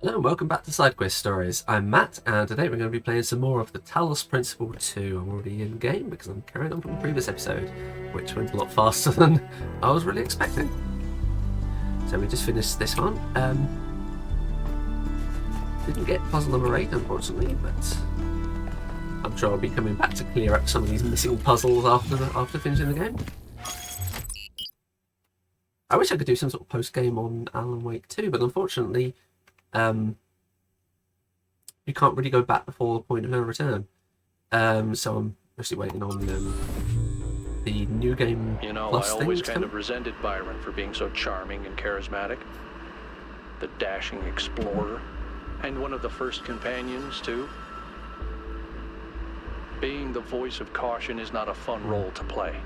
Hello and welcome back to Side Quest Stories. I'm Matt, and today we're going to be playing some more of the Talos Principle 2. I'm already in game because I'm carrying on from the previous episode, which went a lot faster than I was really expecting. So we just finished this one. Didn't get puzzle number 8, unfortunately, but I'm sure I'll be coming back to clear up some of these missing puzzles after finishing the game. I wish I could do some sort of post-game on Alan Wake 2, but unfortunately, you can't really go back before the point of no return. So I'm actually waiting on the new game. You know, plus I always thing kind of come. resented Byron for being so charming and charismatic. The dashing explorer. And one of the first companions, too. Being the voice of caution is not a fun role to play.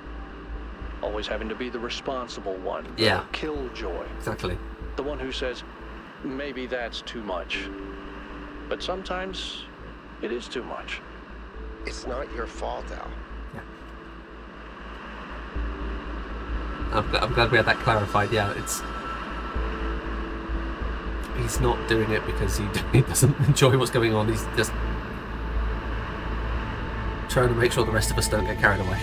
Always having to be the responsible one. Yeah. The killjoy. Exactly. The one who says, maybe that's too much. But sometimes it is too much. It's not your fault, Al. I'm glad we had that clarified. Yeah, he's not doing it because he doesn't enjoy what's going on. He's just trying to make sure the rest of us don't get carried away.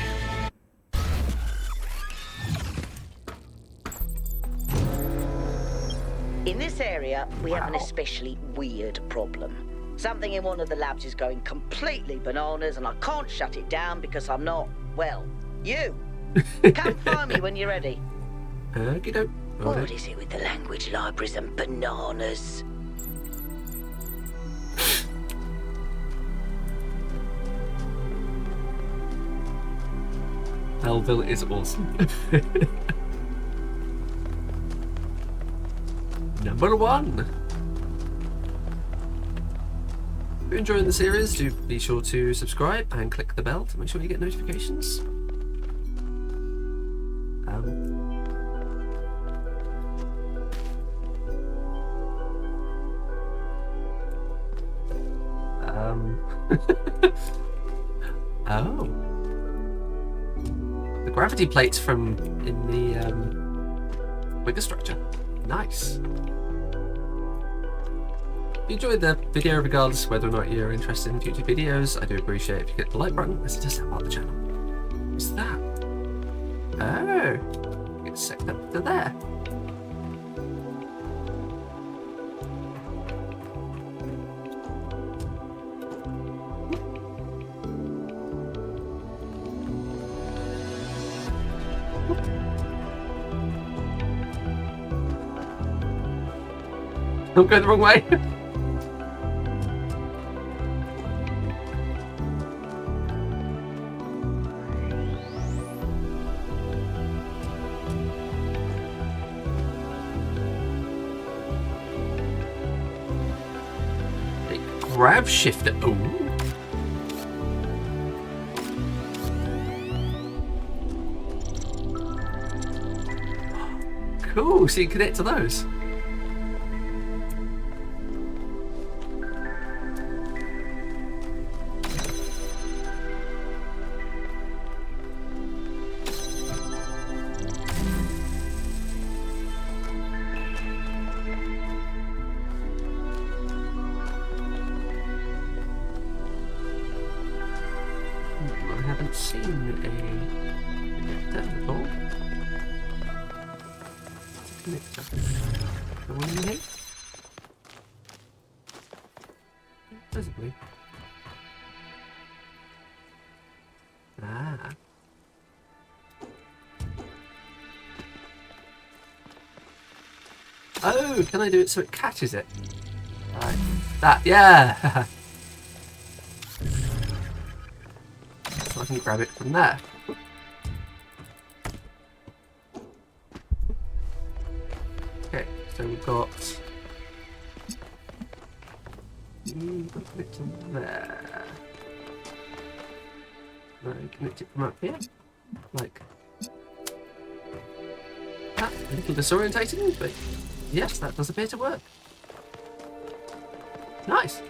In this area, we have an especially weird problem. Something in one of the labs is going completely bananas, and I can't shut it down because I'm not, well, you. Come find me when you're ready. Okey doke. What is it with the language libraries and bananas? Elville is awesome. Number 1. If you're enjoying the series, do be sure to subscribe and click the bell to make sure you get notifications. Oh. The gravity plates from in the bigger structure. Nice. If you enjoyed the video, regardless of whether or not you're interested in future videos, I do appreciate it if you click the like button, as it does help out the channel. What's that? Oh, it's set up to there. Don't go the wrong way. Grab shifter. Oh. Cool. So you can connect to those. I haven't seen a connector before. It's a connector. The one in here? Possibly. Ah. Oh, can I do it so it catches it? Right. That, yeah! So I can grab it from there. Okay, so we've got it to there. No, connect it from up here. Like that. A little disorientating, but yes, that does appear to work. Nice.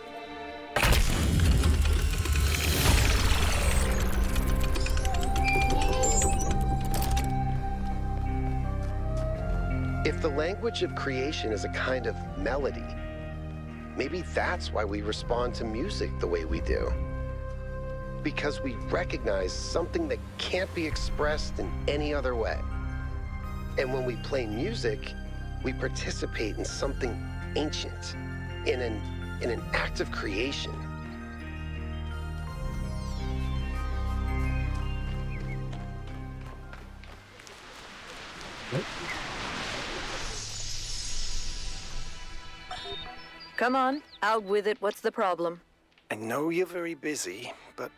If the language of creation is a kind of melody, Maybe that's why we respond to music the way we do. Because we recognize something that can't be expressed in any other way. And when we play music, we participate in something ancient, in an act of creation. Come on, out with it. What's the problem? I know you're very busy, but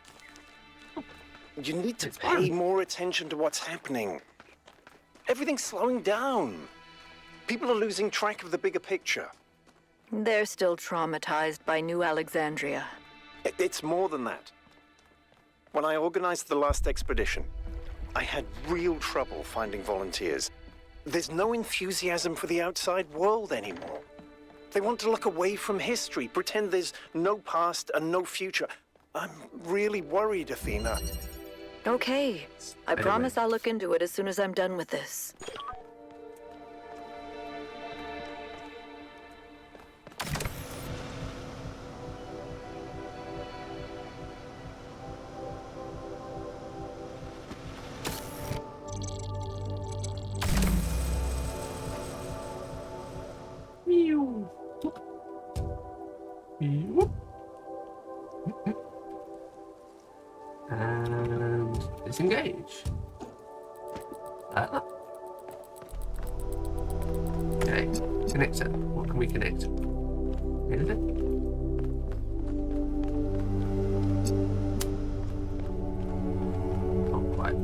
you need to It's pay fine. more attention to what's happening. Everything's slowing down. People are losing track of the bigger picture. They're still traumatized by New Alexandria. It's more than that. When I organized the last expedition, I had real trouble finding volunteers. There's no enthusiasm for the outside world anymore. They want to look away from history, pretend there's no past and no future. I'm really worried, Athena. Okay, I Anyway. promise I'll look into it as soon as I'm done with this. Meow. Meow. And disengage. Okay, connector. What can we connect? Anything? Not quite.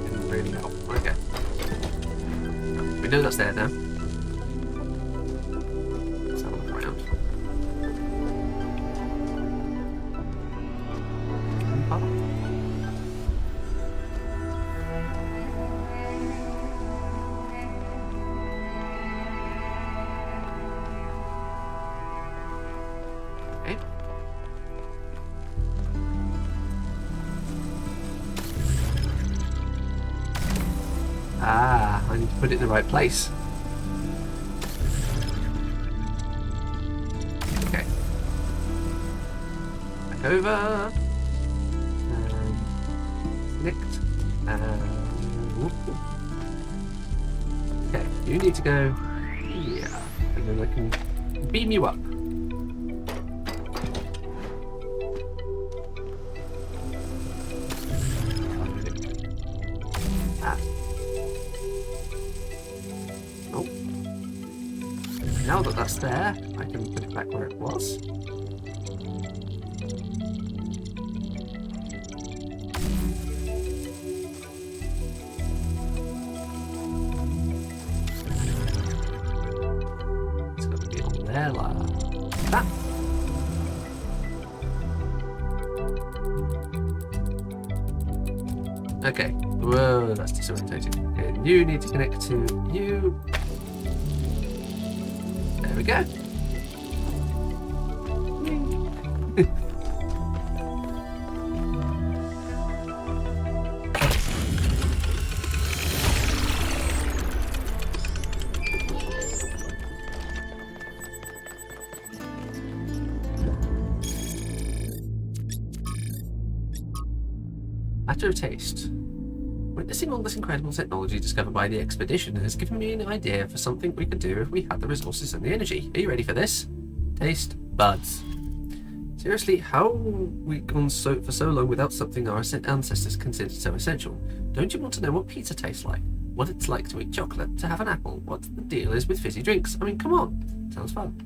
Didn't really help. Okay. We know that's there now. Let's have a look around. Okay. Ah, I need to put it in the right place. Okay. Back over. And connect. Whoop. Okay, you need to go here. And then I can beam you up. Ah. Oh. Now that that's there, I can put it back where it was. It's got to be on there like that. Okay. Whoa, that's disorientating. Okay, you need to connect to you. There we go. Matter of taste. Witnessing all this incredible technology discovered by the expedition has given me an idea for something we could do if we had the resources and the energy. Are you ready for this? Taste buds. Seriously, how have we gone for so long without something our ancestors considered so essential? Don't you want to know what pizza tastes like? What it's like to eat chocolate, to have an apple? What the deal is with fizzy drinks? I mean, come on. Sounds fun.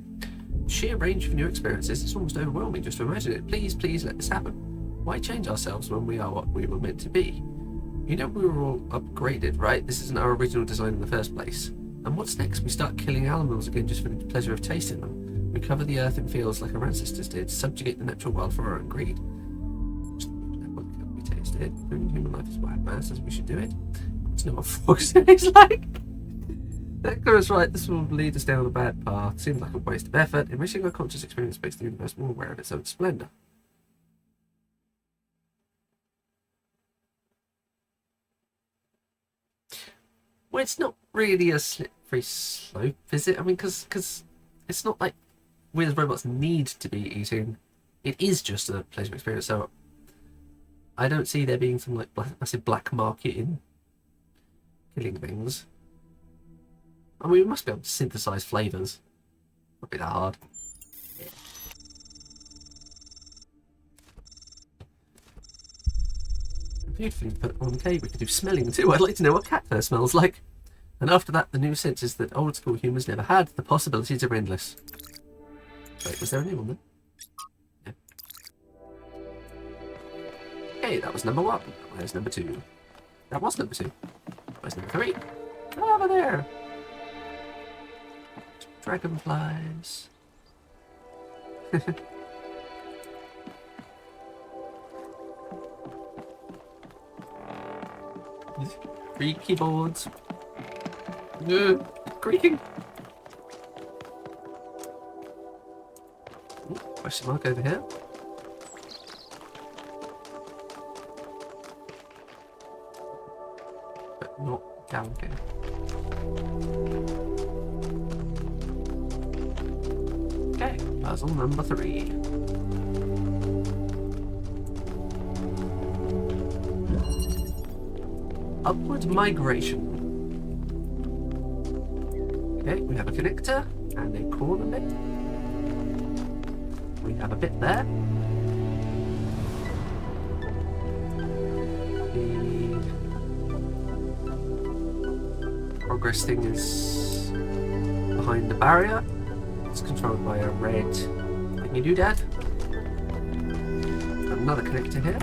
Sheer range of new experiences, it's almost overwhelming just to imagine it. Please, please let this happen. Why change ourselves when we are what we were meant to be? You know we were all upgraded, right? This isn't our original design in the first place. And what's next? We start killing animals again just for the pleasure of tasting them. We cover the earth in fields like our ancestors did, subjugate the natural world for our own greed. What can we taste it. Human life is whack, man says we should do it. It's not what Fox is like. Edgar is right, this will lead us down a bad path. Seems like a waste of effort. Enriching our conscious experience makes the universe more aware of its own splendor. Well, it's not really a slippery slope, is it? I mean, because it's not like we as robots need to be eating. It is just a pleasure experience, so I don't see there being some like massive black market in killing things. I mean, we must be able to synthesize flavors. Not be that hard. Yeah. Beautifully put on cake. We could do smelling too. I'd like to know what cat fur smells like. And after that, the new senses that old school humans never had. The possibilities are endless. Wait, was there a new one then? Yeah. Okay, that was number 1. Where's number 2? That was number 2. Where's number 3? Over there. Dragonflies. 3 keyboards. Creaking. Ooh, question mark over here. But not down here. Okay, puzzle number 3. Upward migration. Okay, we have a connector and a corner bit. We have a bit there. The progress thing is behind the barrier. It's controlled by a red thingy doodad. Another connector here.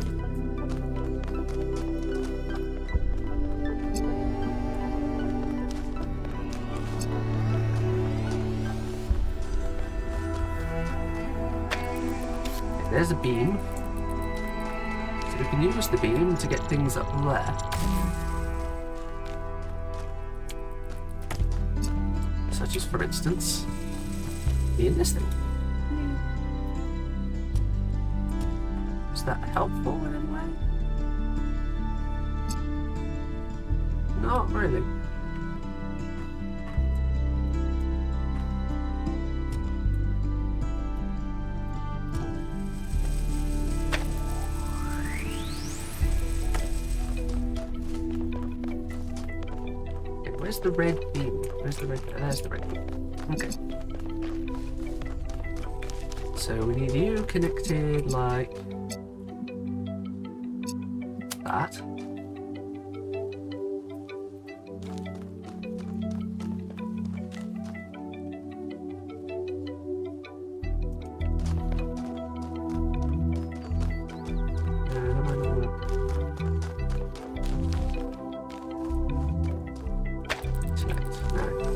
There's a beam, so we can use the beam to get things up there. Such as, for instance, being this thing. Is that helpful in any way? Not really. Where's the red beam? Where's the red? There's the red beam. Okay. So we need you connected like that.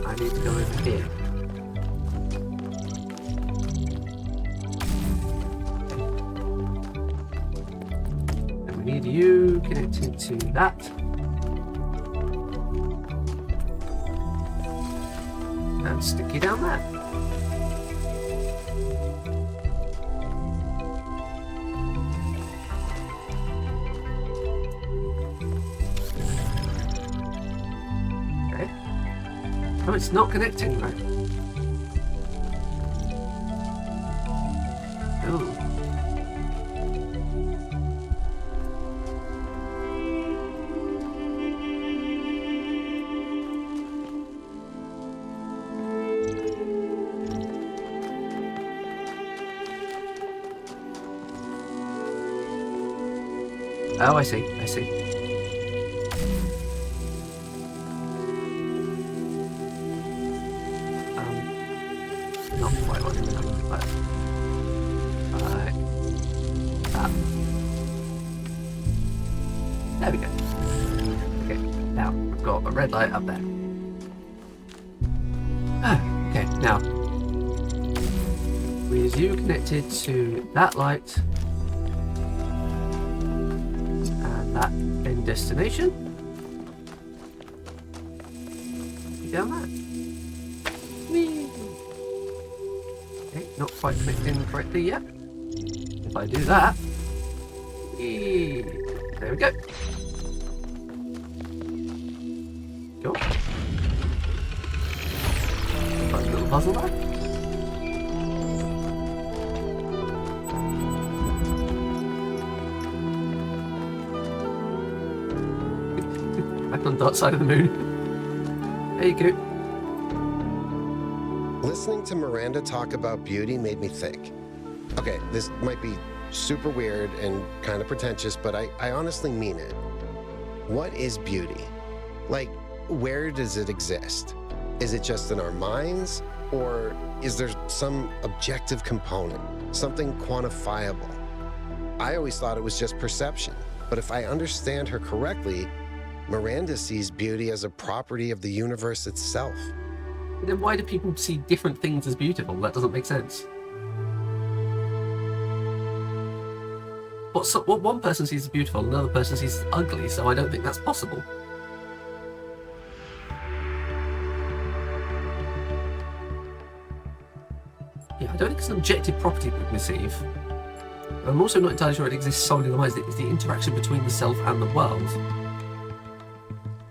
I need to go over here. And we need you connected to that. And stick you down there. Oh, it's not connecting, right? Oh. Oh, I see, I see. Not quite what I remember, but like that. There we go. Okay, now we've got a red light up there. Okay, now with you connected to that light and that end destination. Be down there. Whee! Okay, not quite connecting correctly yet. If I do that, whee! There we go. Cool. Fun little puzzle there. Back on the dark side of the moon. There you go. Listening to Miranda talk about beauty made me think. Okay, this might be super weird and kind of pretentious, but I honestly mean it. What is beauty? Like, where does it exist? Is it just in our minds? Or is there some objective component, something quantifiable? I always thought it was just perception, but if I understand her correctly, Miranda sees beauty as a property of the universe itself. Then why do people see different things as beautiful? That doesn't make sense. What one person sees as beautiful, another person sees as ugly, so I don't think that's possible. Yeah, I don't think it's an objective property that we perceive. I'm also not entirely sure it exists solely in the minds. It's the interaction between the self and the world.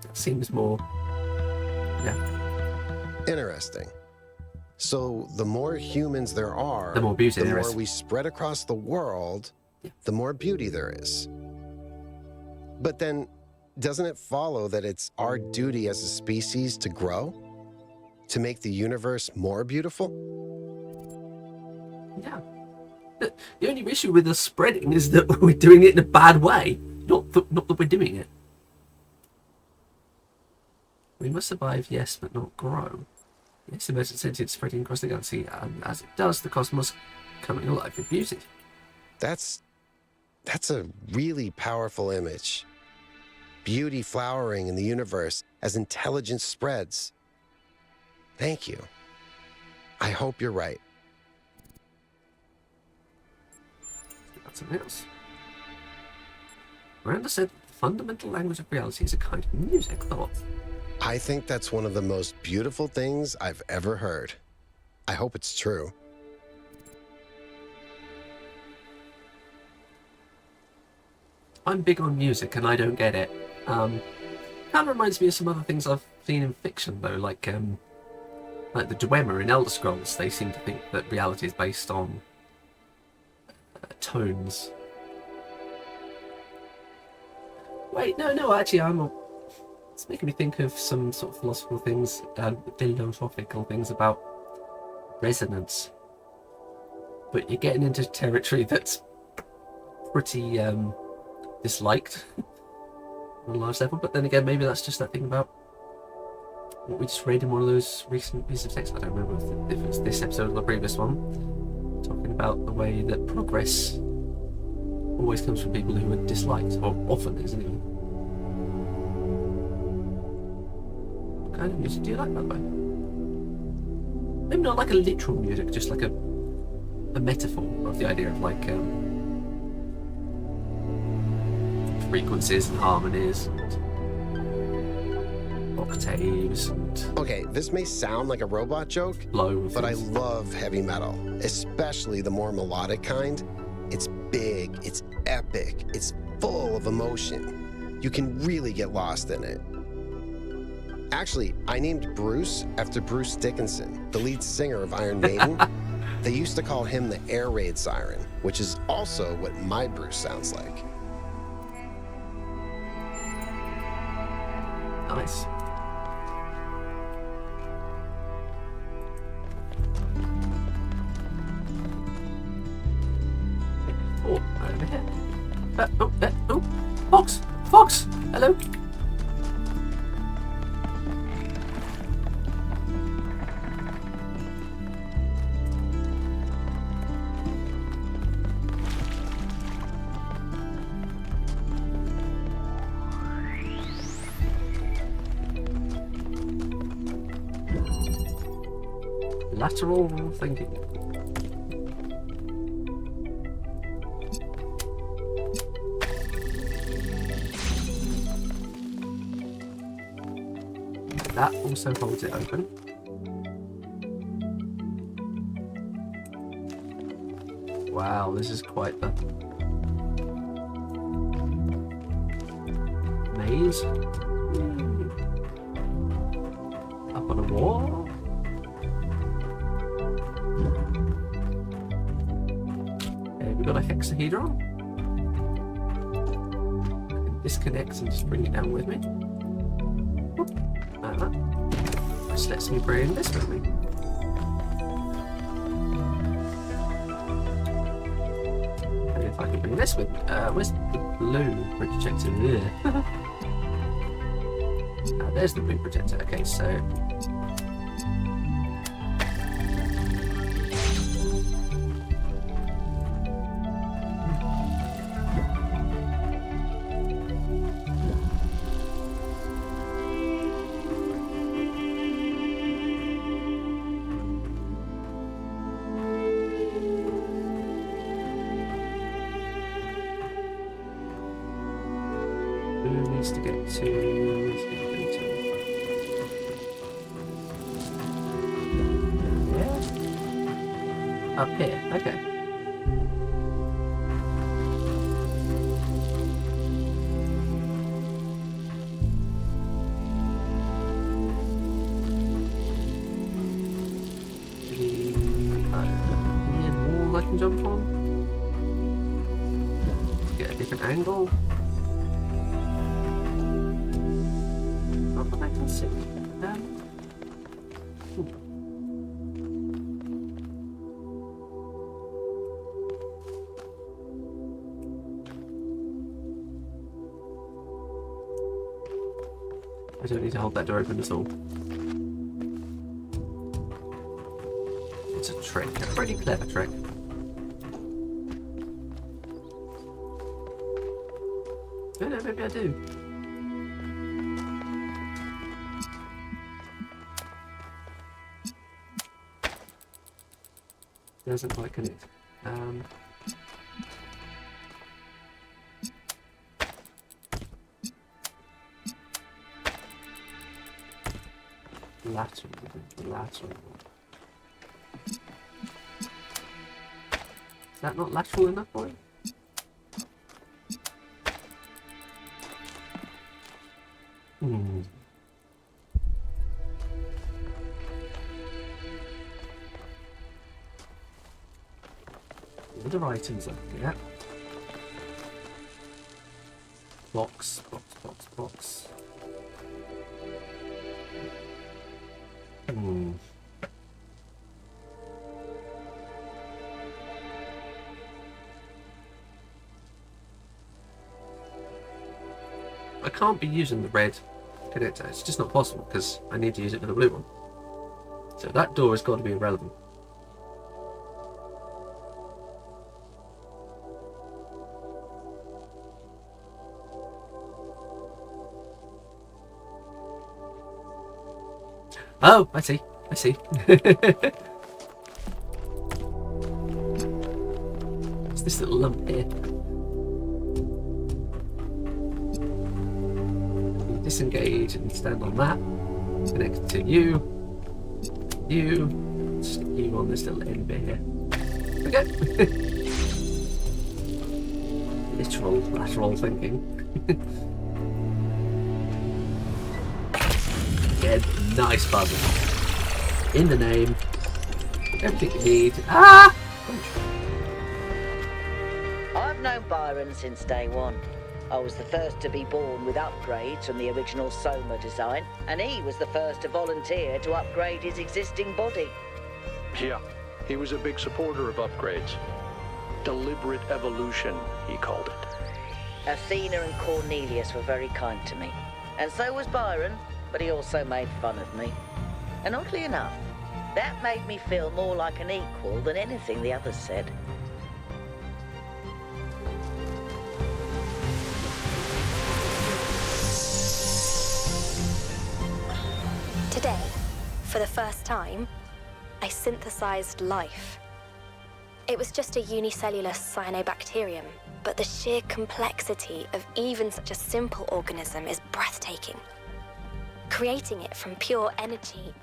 That seems more... yeah. Interesting. So the more humans there are, the more beauty there is. The more we spread across the world, the more beauty there is. But then, doesn't it follow that it's our duty as a species to grow? To make the universe more beautiful? Yeah. The only issue with us spreading is that we're doing it in a bad way. Not that we're doing it. We must survive, yes, but not grow. Yes, emergent sentience spreading across the galaxy, and as it does, the cosmos coming alive with beauty. That's a really powerful image. Beauty flowering in the universe as intelligence spreads. Thank you. I hope you're right. That's something else. Miranda said the fundamental language of reality is a kind of music thought. I think that's one of the most beautiful things I've ever heard. I hope it's true. I'm big on music and I don't get it. Kind of reminds me of some other things I've seen in fiction though, like the Dwemer in Elder Scrolls. They seem to think that reality is based on tones. Wait, no, actually it's making me think of some sort of philosophical things about resonance. But you're getting into territory that's pretty disliked on a large level. But then again, maybe that's just that thing about what we just read in one of those recent pieces of text. I don't remember if it was this episode or the previous one, talking about the way that progress always comes from people who are disliked, or often is anyway. What kind of music do you like, by the way? Maybe not like a literal music, just like a metaphor of the idea of like frequencies and harmonies and octaves and... Okay, this may sound like a robot joke, but I love heavy metal, especially the more melodic kind. It's big, it's epic, it's full of emotion. You can really get lost in it. Actually, I named Bruce after Bruce Dickinson, the lead singer of Iron Maiden. They used to call him the air raid siren, which is also what my Bruce sounds like. Nice. Oh, over here. Oh, Fox! Hello. Lateral thinking. that also holds it open. Wow, this is quite the maze. Up on a wall. Okay, we've got a hexahedron. I can disconnect and just bring it down with me. Like that. Which lets me bring this with me. I can bring this with. Where's the blue projector? There's the blue projector. Okay, so. Needs to get to. Yeah. Up here. Okay. Weird wall I can jump on. Get a different angle. I can see. I don't need to hold that door open at all. It's a trick, a pretty clever trick. Oh, no, maybe I do. Doesn't quite connect. Lateral. Is that not lateral enough for it? Other items up here. Box. I can't be using the red connector. It's just not possible because I need to use it for the blue one. So that door has got to be irrelevant. Oh, I see. It's this little lump here. You disengage and stand on that. Connect to you. Stick you on this little end bit here. Okay. Literal lateral thinking. Yeah, nice puzzle. In the name. Everything you need. Ah! I've known Byron since day one. I was the first to be born with upgrades from the original Soma design, and he was the first to volunteer to upgrade his existing body. Yeah, he was a big supporter of upgrades. Deliberate evolution, he called it. Athena and Cornelius were very kind to me. And so was Byron, but he also made fun of me. And oddly enough, that made me feel more like an equal than anything the others said. Today, for the first time, I synthesized life. It was just a unicellular cyanobacterium, but the sheer complexity of even such a simple organism is breathtaking. creating it from pure energy,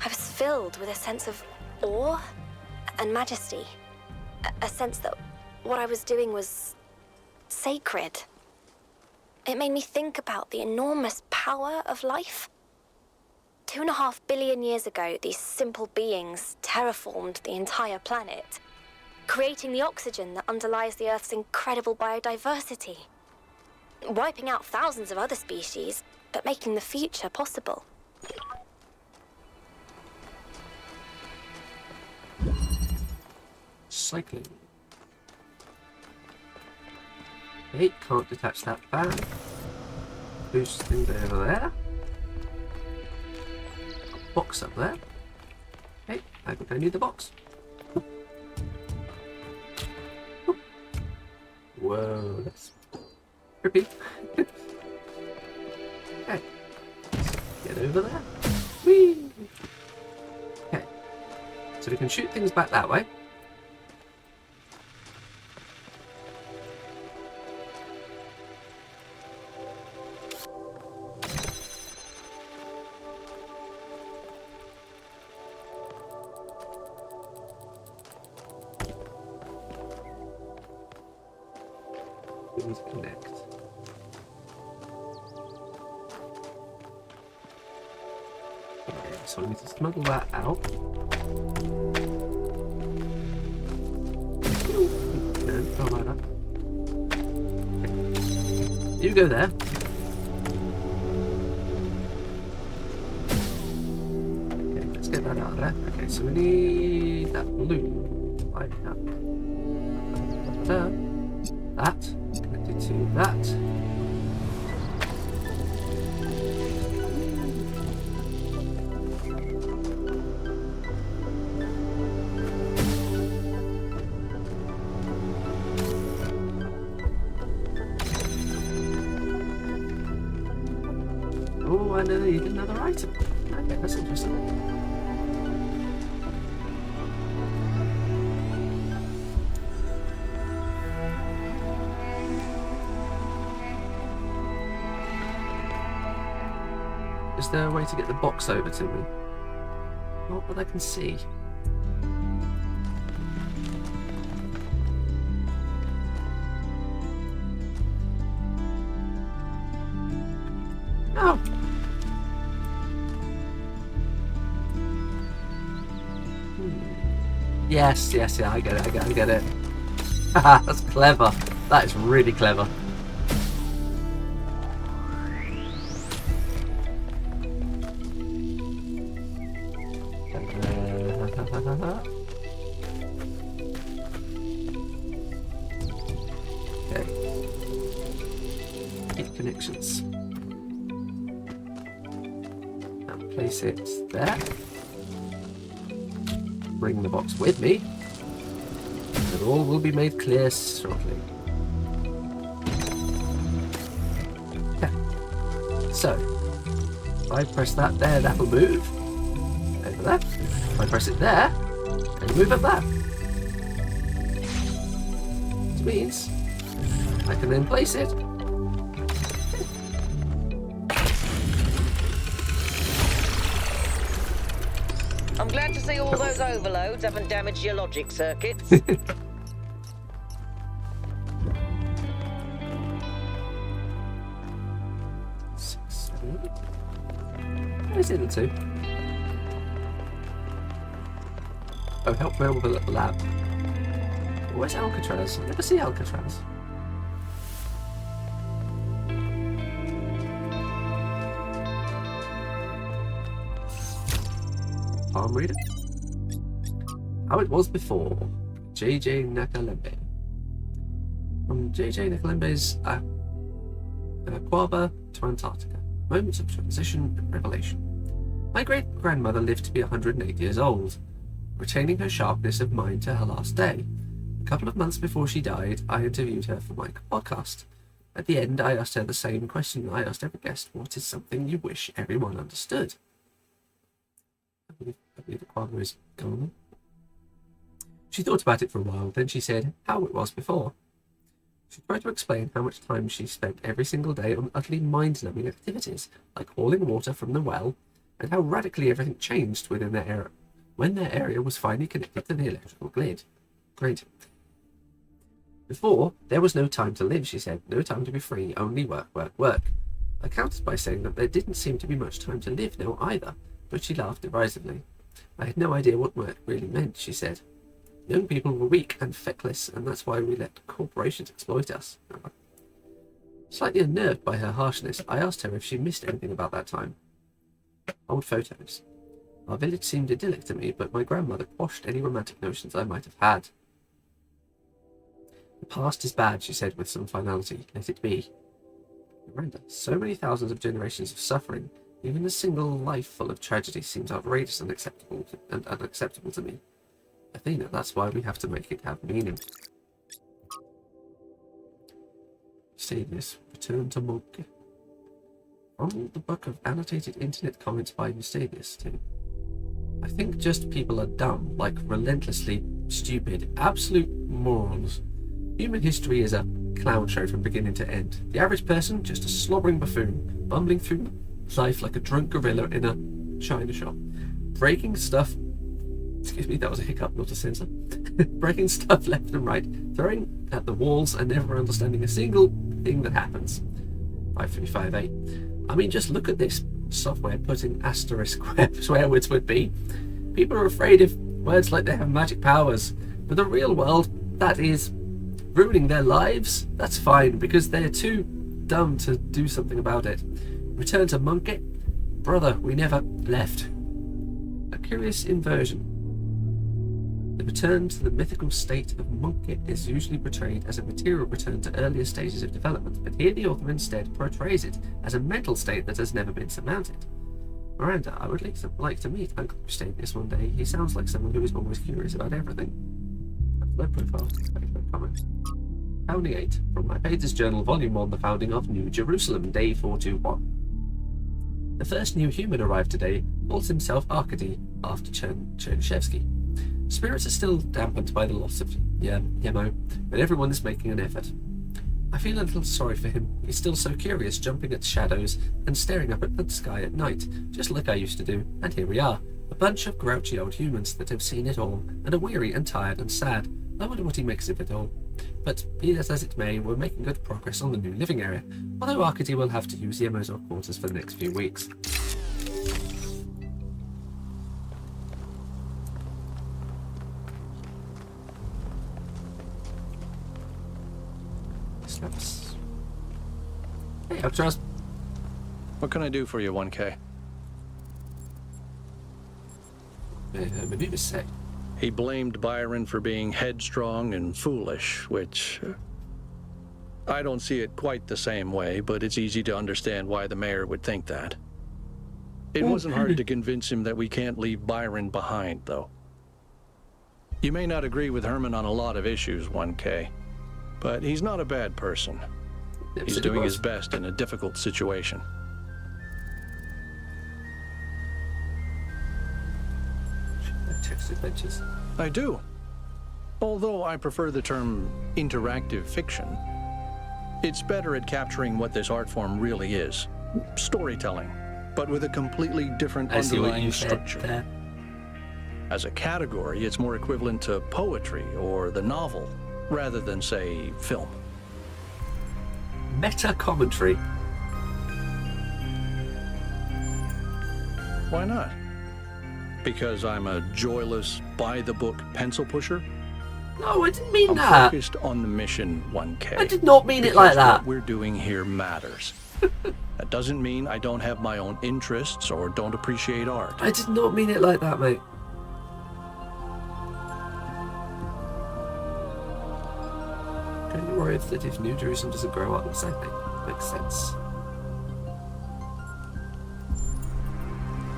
I was filled with a sense of awe and majesty. A sense that what I was doing was sacred. It made me think about the enormous power of life. 2.5 billion years ago, these simple beings terraformed the entire planet, creating the oxygen that underlies the Earth's incredible biodiversity, wiping out thousands of other species, but making the future possible. Cycling. Okay, can't detach that fan. Boost thing over there. Box up there. Okay, I think I need the box. Whoa, that's trippy. Okay, get over there. Whee! Okay, so we can shoot things back that way. Things connect. Okay, so I need to smuggle that out. No, don't like that. Okay. You go there. Okay, let's get that out of there. Okay, so we need that balloon. Like that. That. Connected to that. Oh, I need another item. Okay, that's interesting. Is there a way to get the box over to me? Not that I can see. No! Yes, yeah, I get it, I get it. Haha, that's clever. That is really clever. Okay. Keep connections. Now place it there. Bring the box with me. And all will be made clear shortly. Yeah. So, if I press that there, that will move. Over there. If I press it there, it'll move up there. Which means I can then place it. I'm glad to see all those overloads haven't damaged your logic circuits. 6, 7. Where's it into? Oh, help me with the lab. Where's Alcatraz? I never see Alcatraz. Palm reader. How it was before. JJ Nakalembe. From JJ Nakalembe's Quaba to Antarctica. Moments of transition and revelation. My great-grandmother lived to be 108 years old, retaining her sharpness of mind to her last day. A couple of months before she died, I interviewed her for my podcast. At the end, I asked her the same question I asked every guest: what is something you wish everyone understood? I believe the Quaba is gone. She thought about it for a while, then she said how it was before. She tried to explain how much time she spent every single day on utterly mind-numbing activities, like hauling water from the well, and how radically everything changed within their area when their area was finally connected to the electrical grid. Before, there was no time to live, she said, no time to be free, only work, work, work. I countered by saying that there didn't seem to be much time to live now either, but she laughed derisively. I had no idea what work really meant, she said. Young people were weak and feckless, and that's why we let corporations exploit us. Slightly unnerved by her harshness, I asked her if she missed anything about that time. Old photos. Our village seemed idyllic to me, but my grandmother quashed any romantic notions I might have had. The past is bad, she said with some finality. Let it be. Miranda, so many thousands of generations of suffering, even a single life full of tragedy seems outrageous and unacceptable to me. Athena, that's why we have to make it have meaning. Eustabius, Return to Monk. From the book of annotated internet comments by Eustabius, too. I think just people are dumb, like relentlessly stupid, absolute morons. Human history is a clown show from beginning to end. The average person, just a slobbering buffoon, bumbling through life like a drunk gorilla in a china shop. Breaking stuff... Excuse me, that was a hiccup, not a censor. Breaking stuff left and right, throwing at the walls and never understanding a single thing that happens. 5358. I mean, just look at this software putting asterisk where words would be. People are afraid of words like they have magic powers. But the real world, that is ruining their lives, that's fine, because they're too dumb to do something about it. Return to Monkey? Brother, we never left. A curious inversion. The return to the mythical state of Monkey is usually portrayed as a material return to earlier stages of development, but here the author instead portrays it as a mental state that has never been surmounted. Miranda, I would like to meet Uncle Eustabius one day. He sounds like someone who is always curious about everything. Low profile, no comment. Founding 8, from my pages journal, volume 1, the founding of New Jerusalem, day 421. The first new human arrived today, calls himself Arkady, after Chernyshevsky. Spirits are still dampened by the loss of Yemo, but everyone is making an effort. I feel a little sorry for him. He's still so curious, jumping at shadows and staring up at the sky at night, just like I used to do, and here we are, a bunch of grouchy old humans that have seen it all, and are weary and tired and sad. I wonder what he makes of it all. But be that as it may, we're making good progress on the new living area, although Arkady will have to use Yemo's quarters for the next few weeks. Snaps. Hey, Alcatraz. What can I do for you, 1K? Maneuvers set. He blamed Byron for being headstrong and foolish, which... I don't see it quite the same way, but it's easy to understand why the mayor would think that. It wasn't hard to convince him that we can't leave Byron behind, though. You may not agree with Herman on a lot of issues, 1K, but he's not a bad person. He's doing his best in a difficult situation. Text adventures. I do. Although I prefer the term interactive fiction. It's better at capturing what this art form really is. Storytelling, but with a completely different underlying structure. As a category, it's more equivalent to poetry or the novel, rather than, say, film. Meta commentary. Why not? Because I'm a joyless, by-the-book pencil pusher? No, I didn't mean I'm that. Focused on the mission, 1K. I did not mean it like that. What we're doing here matters. That doesn't mean I don't have my own interests or don't appreciate art. I did not mean it like that, mate. Don't you worry that if New Jerusalem doesn't grow up, exactly. Makes sense.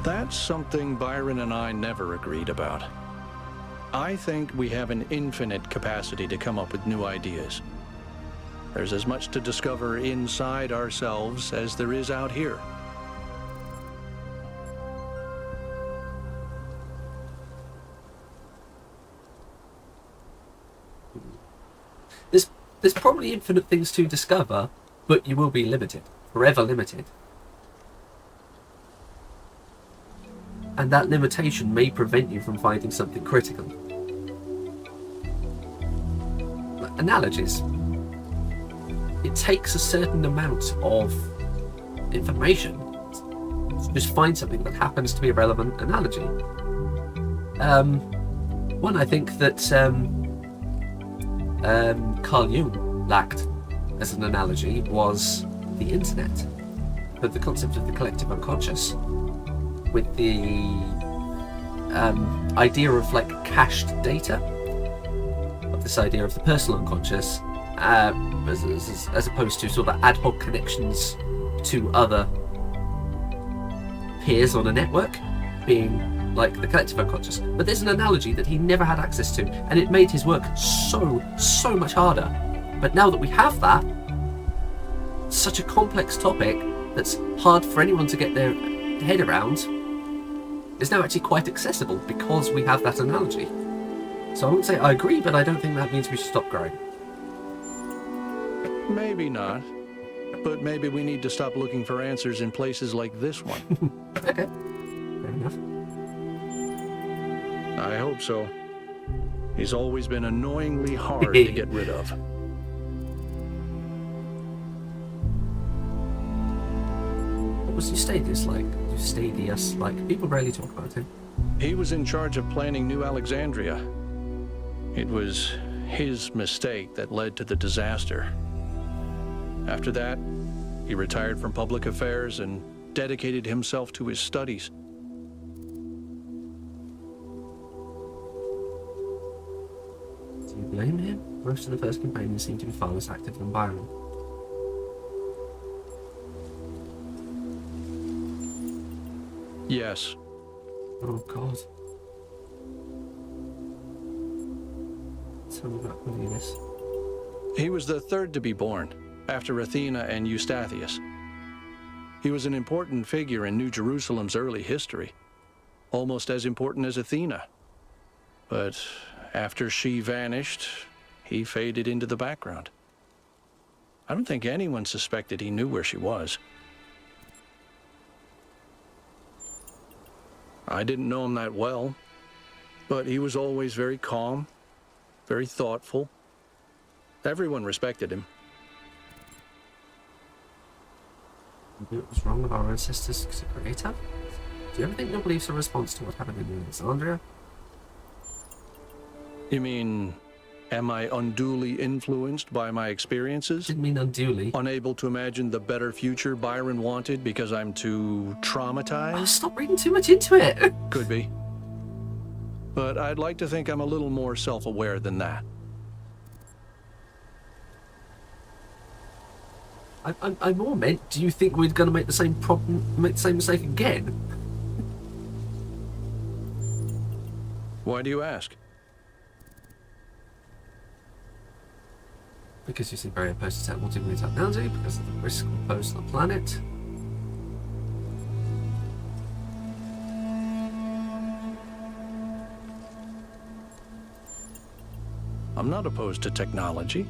That's something Byron and I never agreed about. I think we have an infinite capacity to come up with new ideas. There's as much to discover inside ourselves as there is out here. there's probably infinite things to discover, but you will be limited, forever limited. And that limitation may prevent you from finding something critical. Analogies. It takes a certain amount of information to just find something that happens to be a relevant analogy. One I think that Carl Jung lacked as an analogy was the internet, but the concept of the collective unconscious, with the idea of like cached data, of this idea of the personal unconscious, as opposed to sort of ad hoc connections to other peers on a network, being like the collective unconscious. But there's an analogy that he never had access to, and it made his work so much harder. But now that we have that, such a complex topic that's hard for anyone to get their head around is now actually quite accessible because we have that analogy. So I wouldn't say I agree, but I don't think that means we should stop growing. Maybe not. But maybe we need to stop looking for answers in places like this one. Okay, fair enough. I hope so. He's always been annoyingly hard to get rid of. What was Eustachius like? Eustachius like? People rarely talk about him. He was in charge of planning New Alexandria. It was his mistake that led to the disaster. After that, he retired from public affairs and dedicated himself to his studies. Do you blame him? Most of the first companions seem to be far less active than Byron. Yes. Oh god. Tell me about Cornelius. He was the third to be born, after Athena and Eustathius. He was an important figure in New Jerusalem's early history, almost as important as Athena. But after she vanished, he faded into the background. I don't think anyone suspected he knew where she was. I didn't know him that well, but he was always very calm, very thoughtful. Everyone respected him. You knew it was wrong of our ancestors to create her? Do you ever think your beliefs are a response to what happened in Alexandria? You mean, am I unduly influenced by my experiences? Didn't mean unduly. Unable to imagine the better future Byron wanted because I'm too traumatized? Oh, stop reading too much into it. Could be. But I'd like to think I'm a little more self-aware than that. I more meant, do you think we're going to make the same mistake again? Why do you ask? Because you seem very opposed to multi-million technology, because of the risk posed to the planet. I'm not opposed to technology.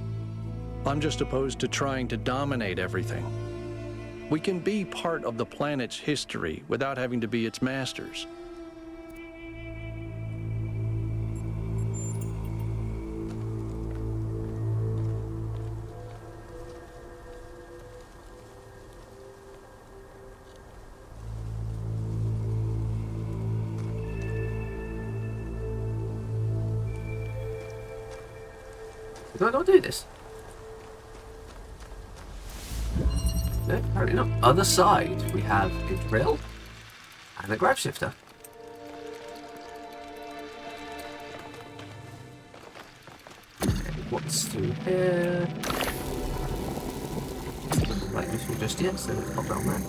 I'm just opposed to trying to dominate everything. We can be part of the planet's history without having to be its masters. Did I not do this? No, apparently not. Other side, we have a drill and a grab shifter. Okay, what's through here? Doesn't look like useful just yet, so let's pop down there.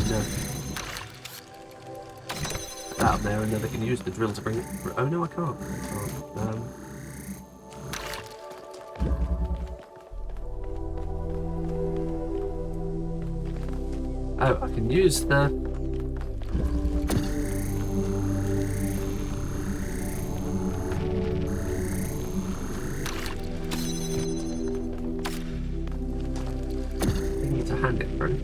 No. Out there, and then they can use the drill to bring it. Oh no, I can't. Oh, I can use the get through.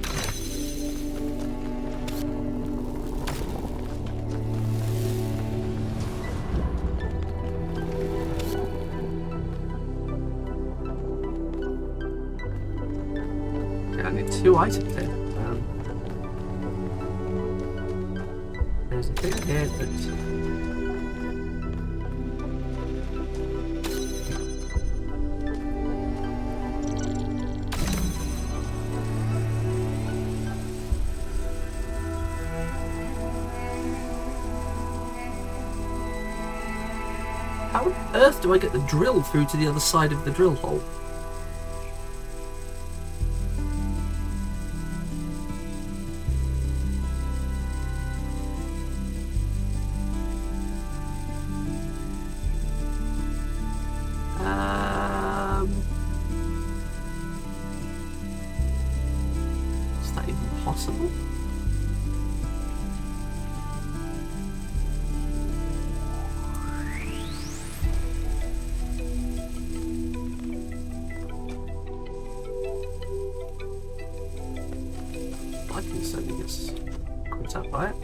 Yeah, I need 2 items here. There's a thing here, but... How on earth do I get the drill through to the other side of the drill hole? Is that even possible? I can certainly get caught up by it.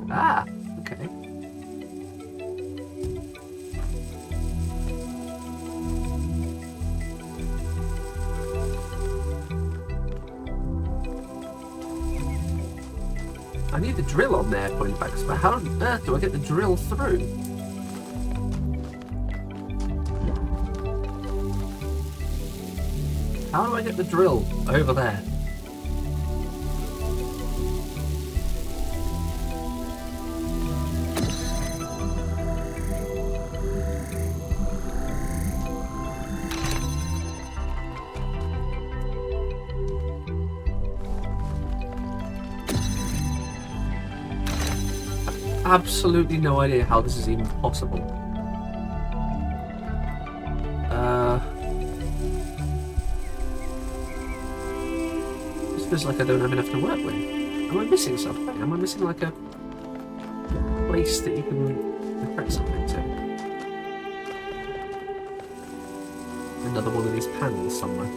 Ah, okay. I need the drill on there pointing back, but how on earth do I get the drill through? How do I get the drill over there? Absolutely no idea how this is even possible. This feels like I don't have enough to work with. Am I missing something? Am I missing like a place that you can press something to? Another one of these panels somewhere.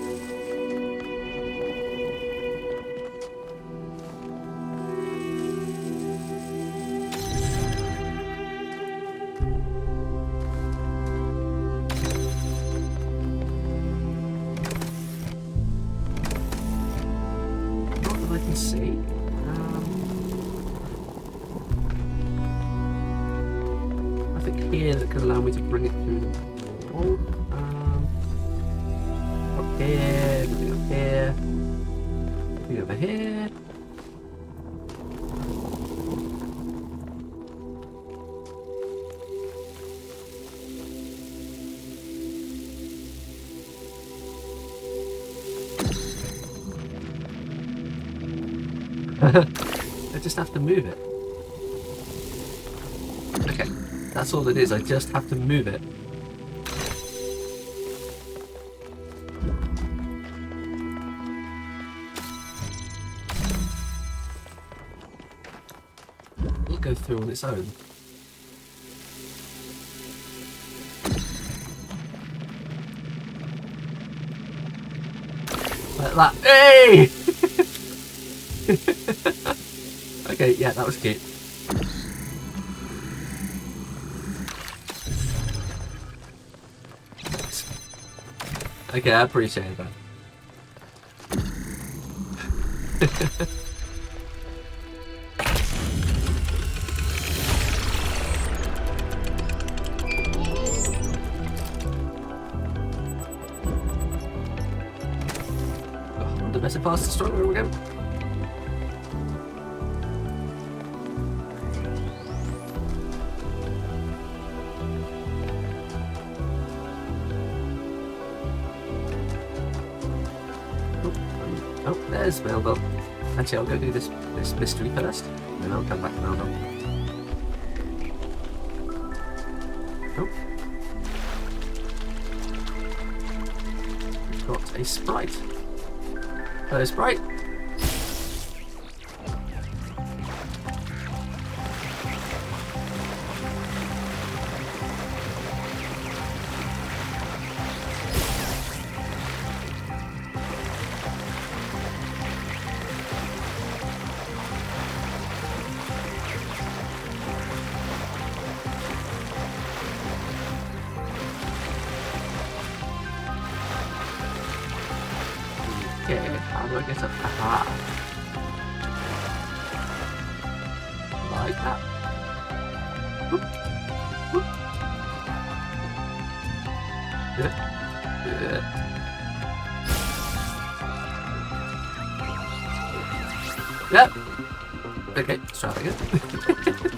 See. Nothing here that can allow me to bring it through the wall. Up here, nothing up here, nothing over here. I just have to move it. Okay, that's all it is. I just have to move it. It'll go through on its own. Like that. Hey! Okay, yeah, that was cute. Okay, I appreciate that. Oh, the better, faster, stronger again. Oh, there's Melville. Actually, I'll go do this mystery first, and then I'll come back to Melville. Oh. We've got a sprite. Hello, sprite. Okay, how do I get up? Aha. Like that. Whoop. Whoop. Yeah. Yep. Okay, let's try that again. There we go.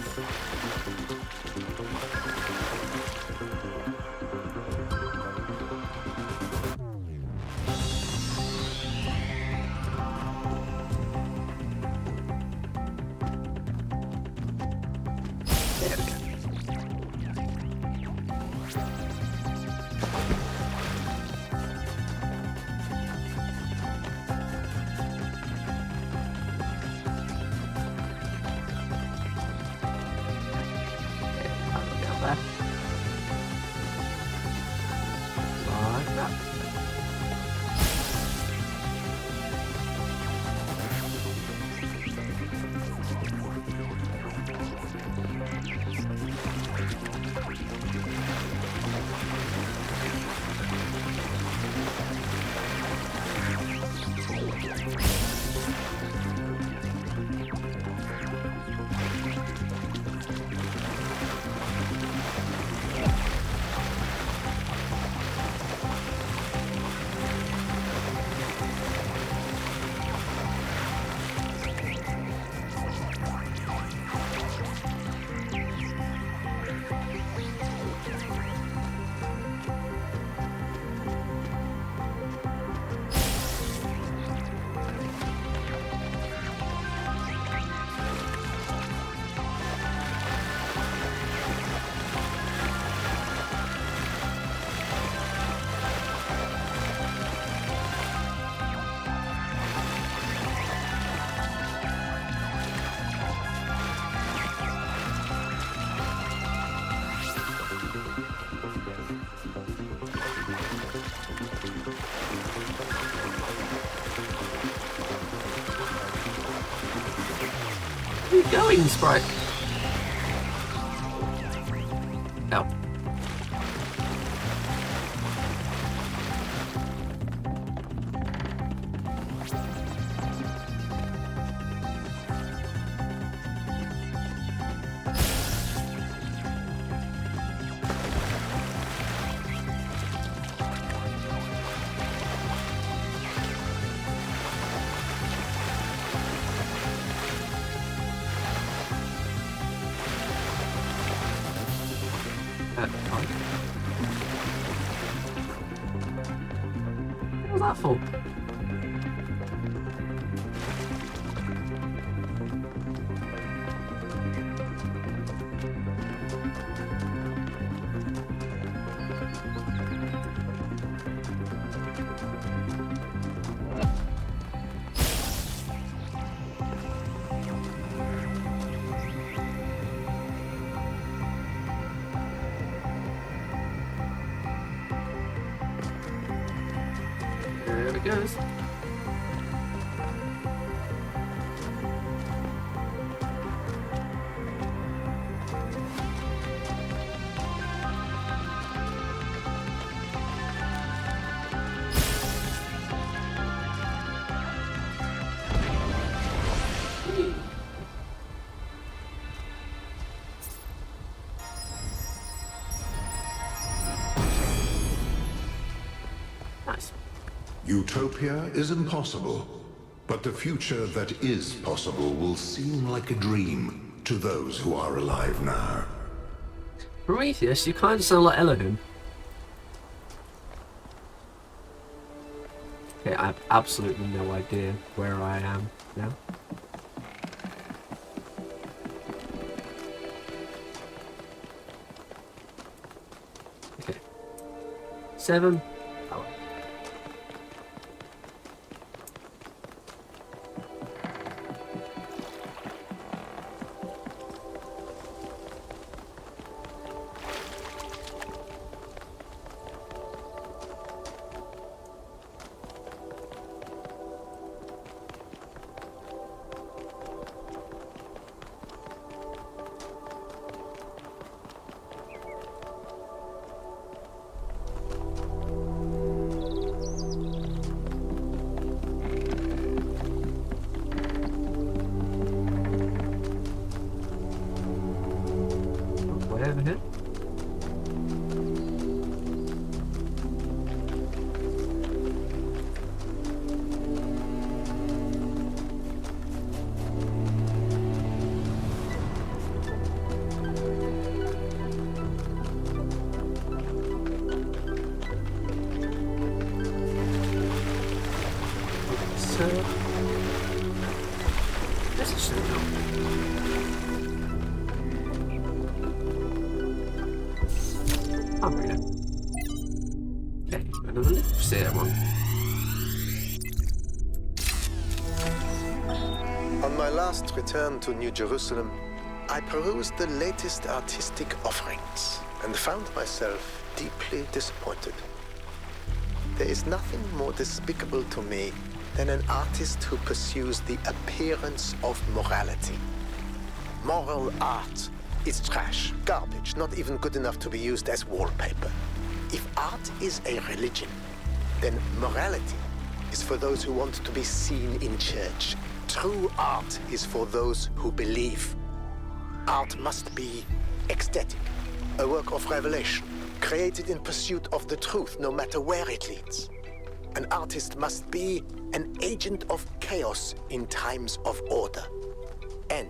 Where are you going, Sprite? No. What was that for? There it goes. Nice. Utopia is impossible, but the future that is possible will seem like a dream to those who are alive now. Prometheus, you kind of sound like Elohim. Okay, I have absolutely no idea where I am now. Okay. 7. Oh. over here. So, this is so dumb. Can't read it. Okay, another lipstick one. On my last return to New Jerusalem, I perused the latest artistic offerings and found myself deeply disappointed. There is nothing more despicable to me than an artist who pursues the appearance of morality. Moral art is trash, garbage, not even good enough to be used as wallpaper. If art is a religion, then morality is for those who want to be seen in church. True art is for those who believe. Art must be ecstatic, a work of revelation, created in pursuit of the truth, no matter where it leads. An artist must be an agent of chaos in times of order, and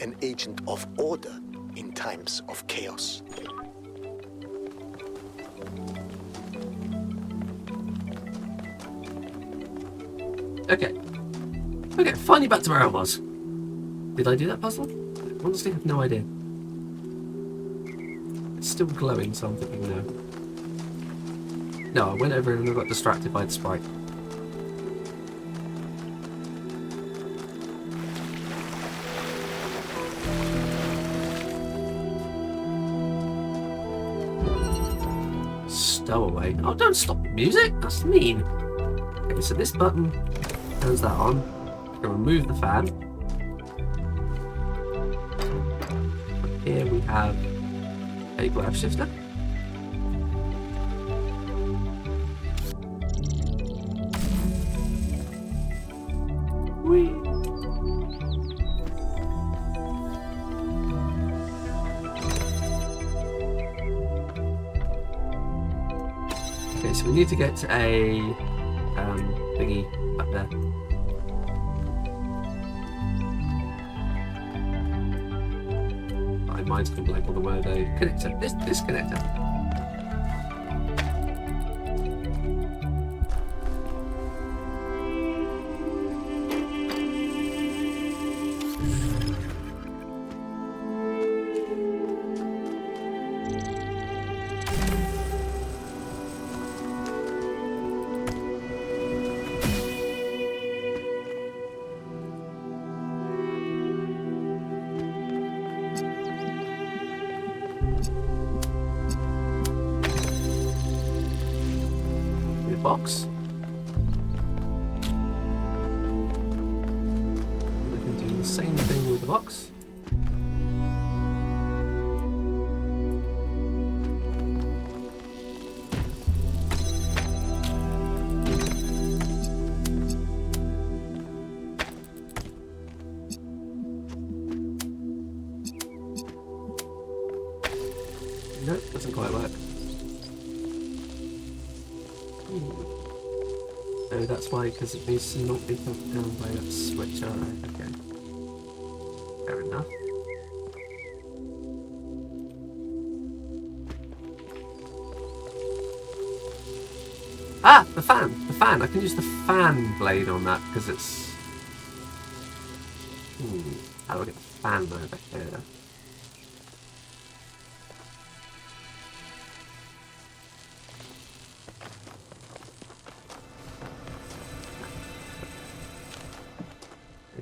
an agent of order in times of chaos. Okay. Okay, finally back to where I was. Did I do that puzzle? I honestly have no idea. It's still glowing, so I'm thinking no. No, I went over and I got distracted by the sprite. Stowaway. Oh, don't stop the music! That's mean! Okay, so this button turns that on. I'm gonna remove the fan. Here we have a grab shifter. Whee! Okay, so we need to get a thingy up there. My mind's gonna blank on the word connector. This connector. Box. We can do the same thing with the box. Nope, doesn't quite work. Oh, that's why, because it needs to not be held down by that switch. Alright, okay. Fair enough. Ah! The fan! The fan! I can use the fan blade on that because it's... How do I get the fan over here?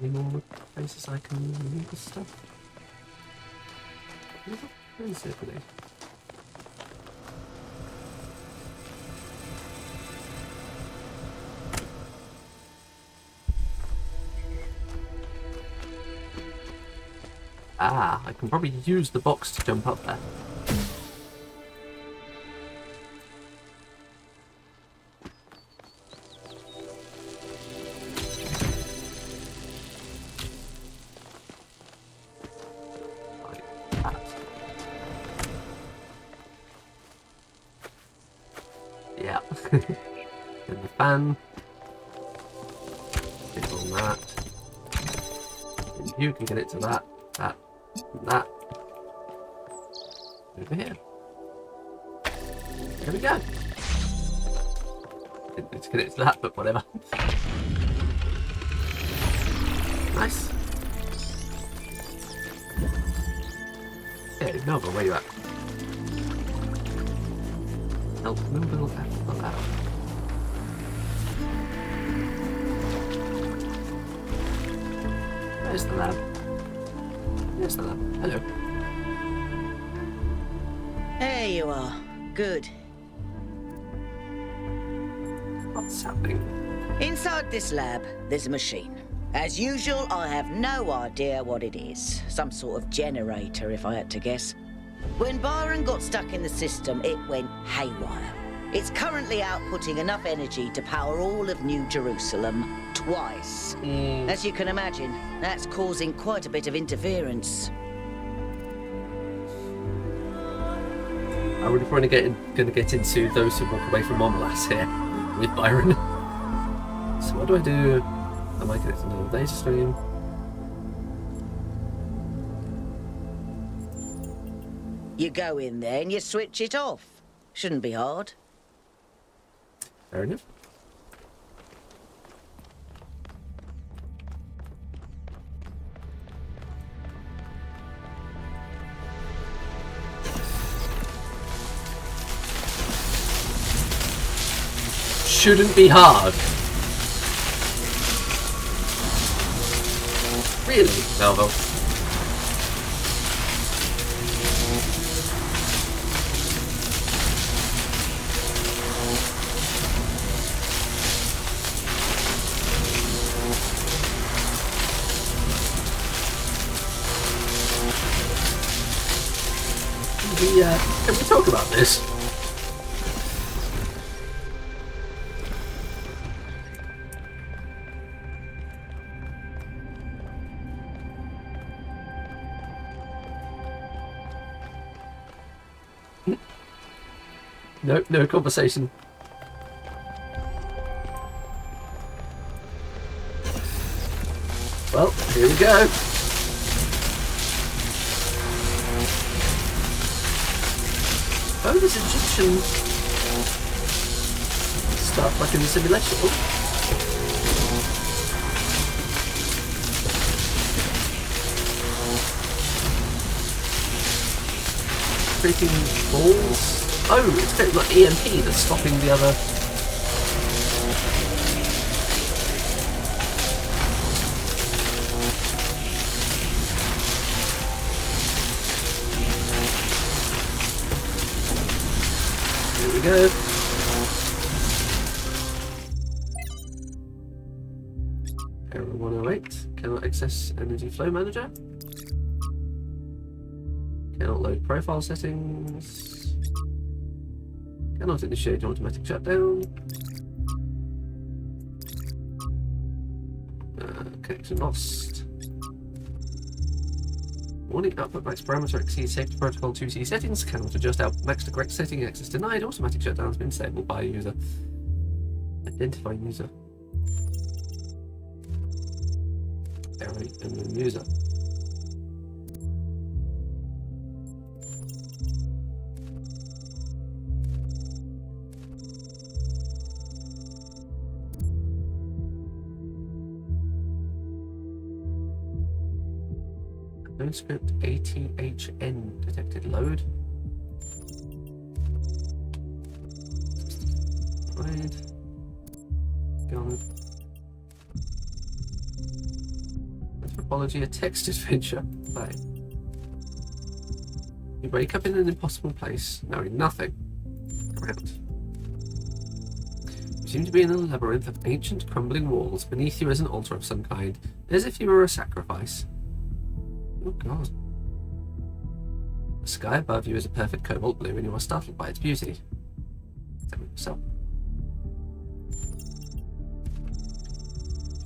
Any more places I can move this stuff? Where is it really? Ah, I can probably use the box to jump up there. And the fan. Get on that. And you can get it to that, that, and that. Over here. There we go. Didn't need to get it to that, but whatever. Nice. Yeah, Nova, where you at? Help Nova allowed. Where's the lab? There's the lab. Hello. There you are. Good. What's happening? Inside this lab, there's a machine. As usual, I have no idea what it is. Some sort of generator, if I had to guess. When Byron got stuck in the system, it went haywire. It's currently outputting enough energy to power all of New Jerusalem twice. As you can imagine, that's causing quite a bit of interference. I'm really going to get into those who walk away from Monlass here with Byron. So what do I do? Am I connected to another data stream? You go in there and you switch it off. Shouldn't be hard. Fair enough. Shouldn't be hard. Really, Melville? Can we talk about this? No conversation. Well, here we go. Oh, there's Egyptian stuff like in the simulation. Oh. Creating balls. Oh, it's kind of like EMP that's stopping the other. Here we go. Error 108. Cannot access energy flow manager. Cannot load profile settings. Cannot initiate automatic shutdown. Connection lost. Warning, output max parameter exceeds safety protocol 2C settings. Cannot adjust out max to correct setting. Access denied. Automatic shutdown has been disabled by user. Identify user. Error and then user. Script ATHN detected. Load. Right. Got it. Anthropology, a text adventure. Play. You wake up in an impossible place, knowing nothing around. You seem to be in a labyrinth of ancient crumbling walls. Beneath you is an altar of some kind, as if you were a sacrifice. Oh god. The sky above you is a perfect cobalt blue and you are startled by its beauty. Examine yourself.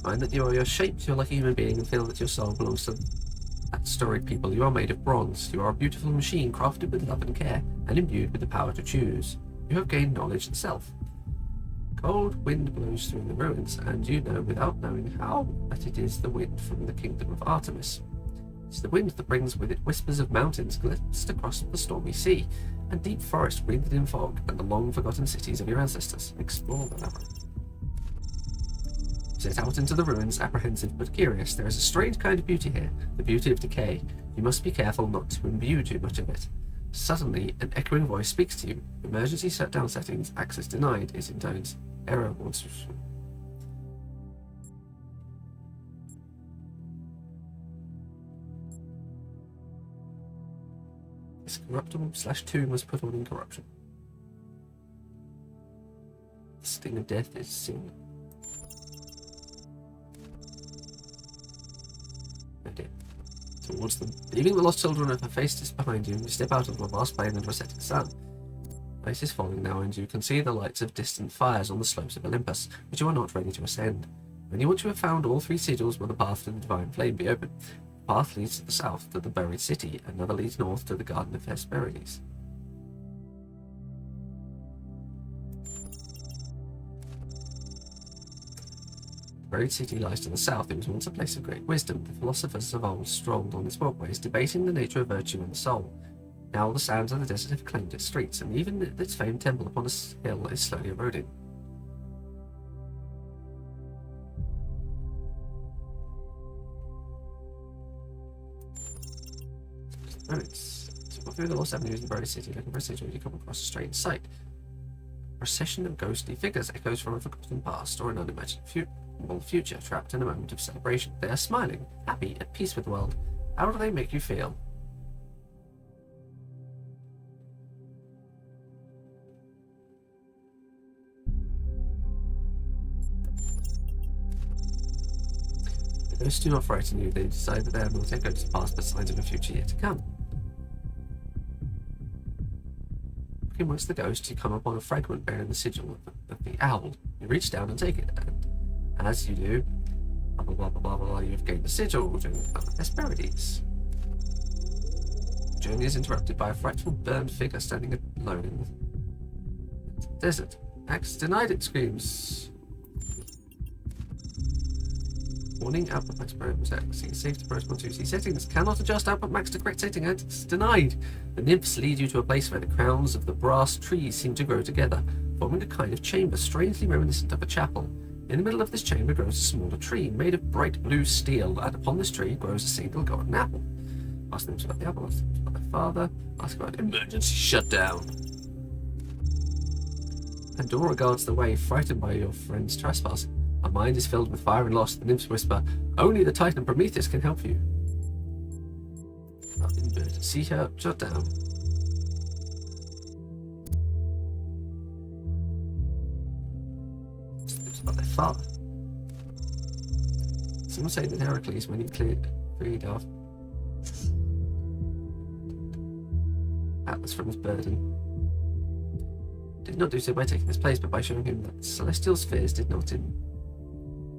Find that you are shaped, you're like a human being, and feel that your soul belongs to that storied people. You are made of bronze. You are a beautiful machine crafted with love and care, and imbued with the power to choose. You have gained knowledge and self. Cold wind blows through the ruins, and you know without knowing how that it is the wind from the kingdom of Artemis. It's the wind that brings with it whispers of mountains glimpsed across the stormy sea, and deep forest wreathed in fog, and the long-forgotten cities of your ancestors. Explore the labyrinth. Set out into the ruins, apprehensive but curious. There is a strange kind of beauty here, the beauty of decay. You must be careful not to imbue too much of it. Suddenly, an echoing voice speaks to you. Emergency shutdown settings, access denied, is in tones. Error wants to... This corruptible /2 was put on in corruption. The sting of death is sin. Oh dear. Towards them. Leaving the lost children of her face behind you, you step out of the vast plain under a setting sun. Night is falling now, and you can see the lights of distant fires on the slopes of Olympus, but you are not ready to ascend. Only once you have found all 3 sigils will the path to the divine flame be open. The path leads to the south to the buried city, another leads north to the Garden of Hesperides. The buried city lies to the south. It was once a place of great wisdom. The philosophers of old strolled on its walkways, debating the nature of virtue and the soul. Now the sands of the desert have claimed its streets, and even its famed temple upon a hill is slowly eroding. To go through the lost avenues in the buried city, looking for a sigil, you come across a strange sight. A procession of ghostly figures echoes from a forgotten past or an unimaginable future, trapped in a moment of celebration. They are smiling, happy, at peace with the world. How do they make you feel? The ghosts do not frighten you. They decide that they are not echoes of the past, but signs of a future yet to come. Looking amongst the ghosts, you come upon a fragment bearing the sigil of the owl. You reach down and take it, and as you do, blah blah blah blah blah, you have gained the sigil during the Hesperides. The journey is interrupted by a frightful burned figure standing alone in the desert. Access denied, it screams. Warning, output max safety protocol 2C settings. Cannot adjust output max to correct setting, and it's denied. The nymphs lead you to a place where the crowns of the brass trees seem to grow together, forming a kind of chamber strangely reminiscent of a chapel. In the middle of this chamber grows a smaller tree made of bright blue steel, and upon this tree grows a single golden apple. Ask them about the apple, ask them about their father, ask about emergency shutdown. Pandora guards the way, frightened by your friend's trespassing. Her mind is filled with fire and loss. The nymphs whisper, only the Titan Prometheus can help you. See her shut down. It's about their father. Some say that Heracles, when he freed off Atlas from his burden, did not do so by taking his place, but by showing him that celestial spheres did not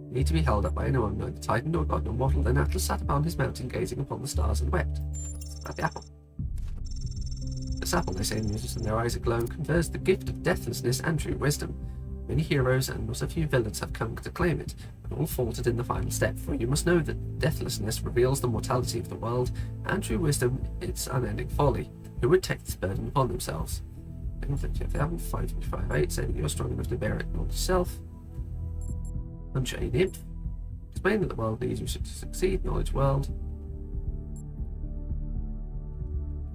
need to be held up by anyone, neither Titan nor god nor mortal. Then Atlas sat upon his mountain, gazing upon the stars, and wept. About the apple. This apple, they say in music, and their eyes aglow, confers the gift of deathlessness and true wisdom. Many heroes and not a few villains have come to claim it, but all faltered in the final step, for you must know that deathlessness reveals the mortality of the world, and true wisdom its unending folly. Who would take this burden upon themselves? 555.8, say that you're strong enough to bear it, not yourself. Unchained Imp. Explain that the world needs you to succeed. Knowledge world.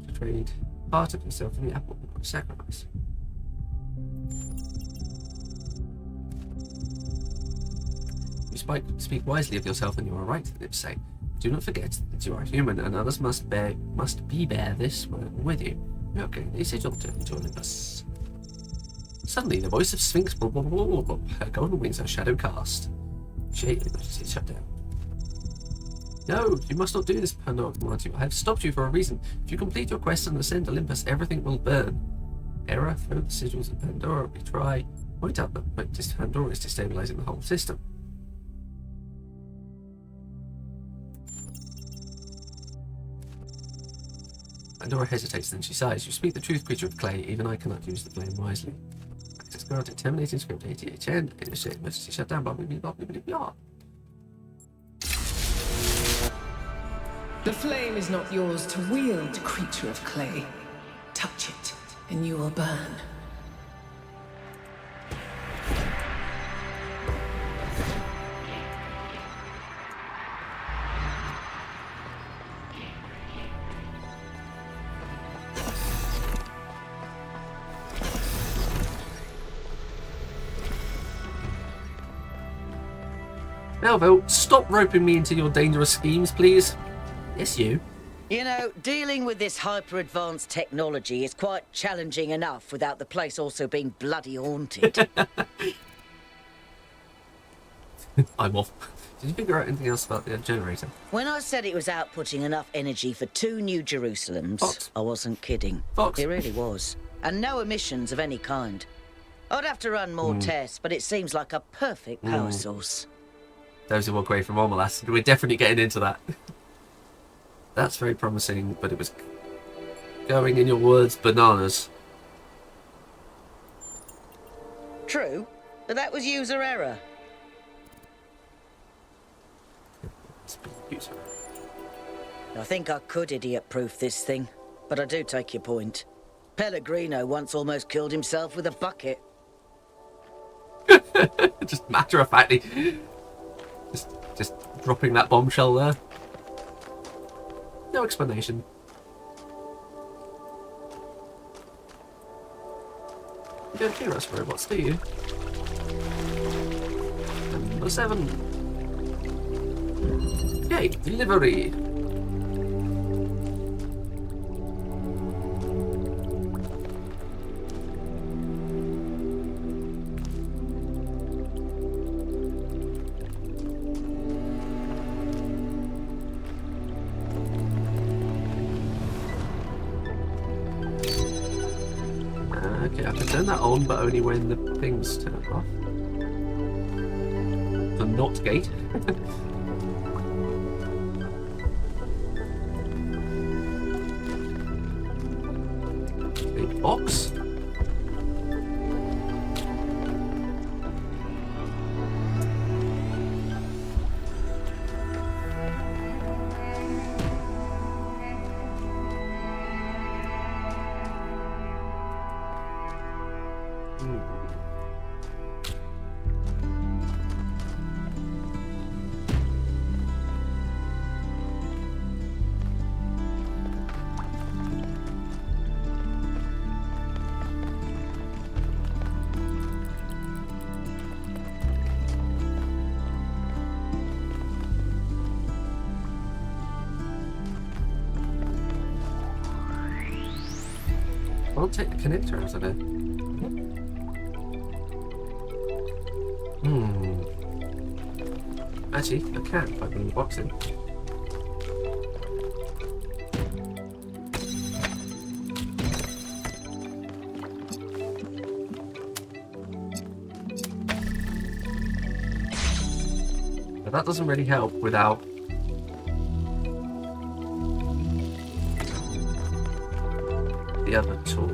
To trade part of yourself in the apple by sacrifice. You speak wisely of yourself, and you are right, the Imps say. Do not forget that you are human, and others must bear this with you. You are getting a sigil to Olympus. Suddenly, the voice of Sphinx, blah blah blah blah blah. Her golden wings are shadow cast. Emergency shutdown. No, you must not do this, Pandora commands you. I have stopped you for a reason. If you complete your quest and ascend Olympus, everything will burn. Error, throw the sigils at Pandora. Retry. Point out that Pandora is destabilizing the whole system. Pandora hesitates, then she sighs. You speak the truth, creature of clay. Even I cannot use the flame wisely. Access granted. Terminating script 8810. Initiate emergency shutdown. Blah, blah, blah, blah, blah, blah. The flame is not yours to wield, creature of clay. Touch it, and you will burn. Melville, stop roping me into your dangerous schemes, please. Yes, you. You know, dealing with this hyper-advanced technology is quite challenging enough without the place also being bloody haunted. I'm off. Did you figure out anything else about the generator? When I said it was outputting enough energy for 2 New Jerusalems, Fox. I wasn't kidding. Fox. It really was. And no emissions of any kind. I'd have to run more tests, but it seems like a perfect power source. Those who walk away from Ormolas, we're definitely getting into that. That's very promising, but it was going, in your words, bananas. True, but that was user error. It's been user. I think I could idiot-proof this thing, but I do take your point. Pellegrino once almost killed himself with a bucket. Just matter-of-factly. Just dropping that bombshell there. No explanation. You don't hear us robots, do you? Number 7. Yay, delivery. Okay, I can turn that on, but only when the things turn off. The not gate. Big box. I'll take the connector out of it. Actually, I can if I bring the box in. But that doesn't really help without the other tool.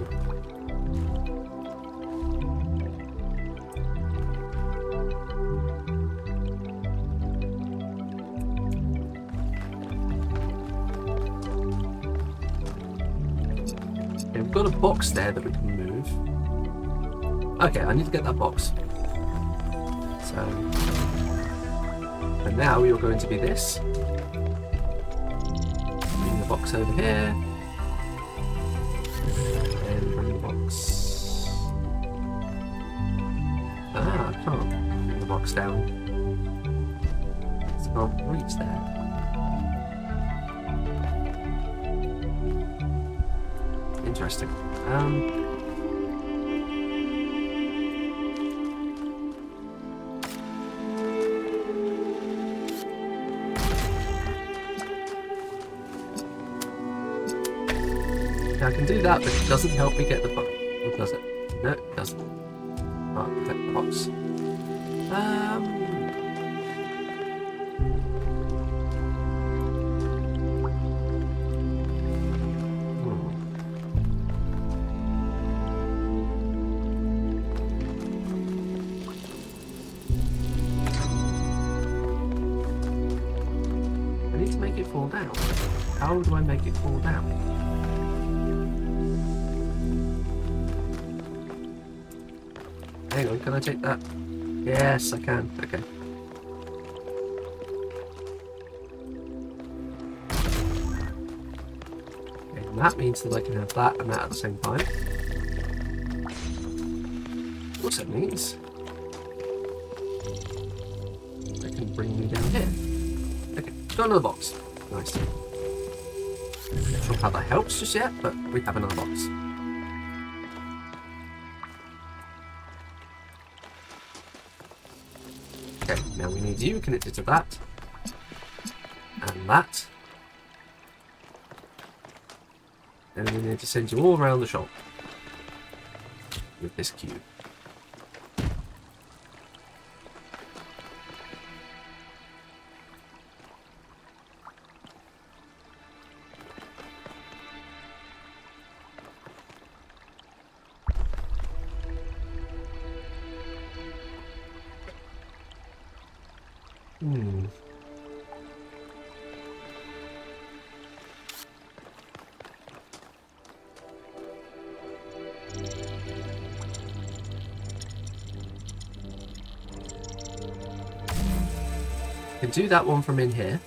Okay, we've got a box there that we can move. Okay, I need to get that box. So, and now you're going to be this. Bring the box over here. I can't bring the box down. So I can't reach there. Interesting. I can do that, but it doesn't help me get the box. Or does it? No, it doesn't. Right, click the box. need to make it fall down. How do I make it fall down? Hang on, can I take that? Yes, I can. Okay. Okay, and that means that I can have that and that at the same time. Also means I can bring me down here. Okay, got another box. Nice. Not sure how that helps just yet, but we have another box. Okay, now we need you connected to that. And that. And we need to send you all around the shop with this cube. Can do that one from in here,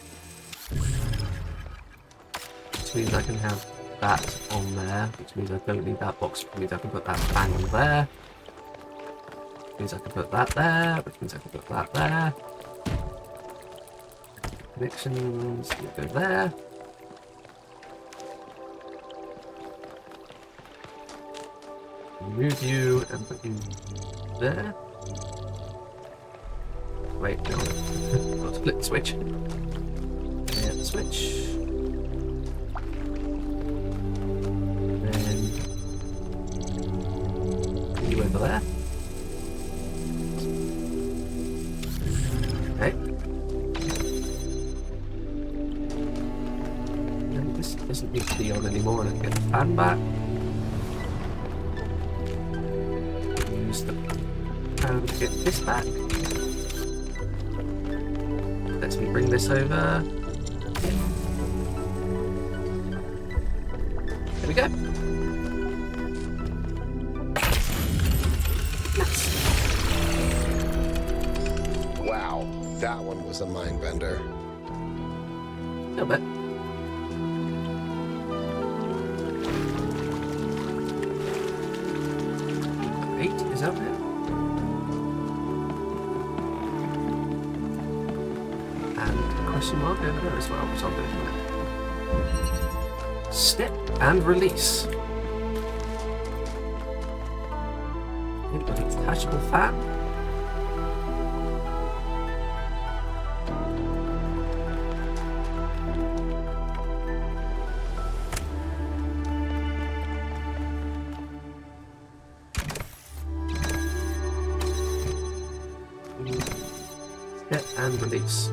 which means I can have that on there, which means I don't need that box, which means I can put that bang on there, which means I can put that there, which means I can put that there. Connections, you go there. Remove you and put you there. Wait, no. Got to flip the switch. Yeah, the switch. Then you over there. Okay. And this doesn't need to be on anymore, and I can get the fan back. Use the fan to get this back. Lets me bring this over. There we go. Yes. Wow, that one was a mind bender. A little bit. Eight is out there. Question mark over there as well, which I'll do in a minute. Step and release. With a detachable fan. Step and release.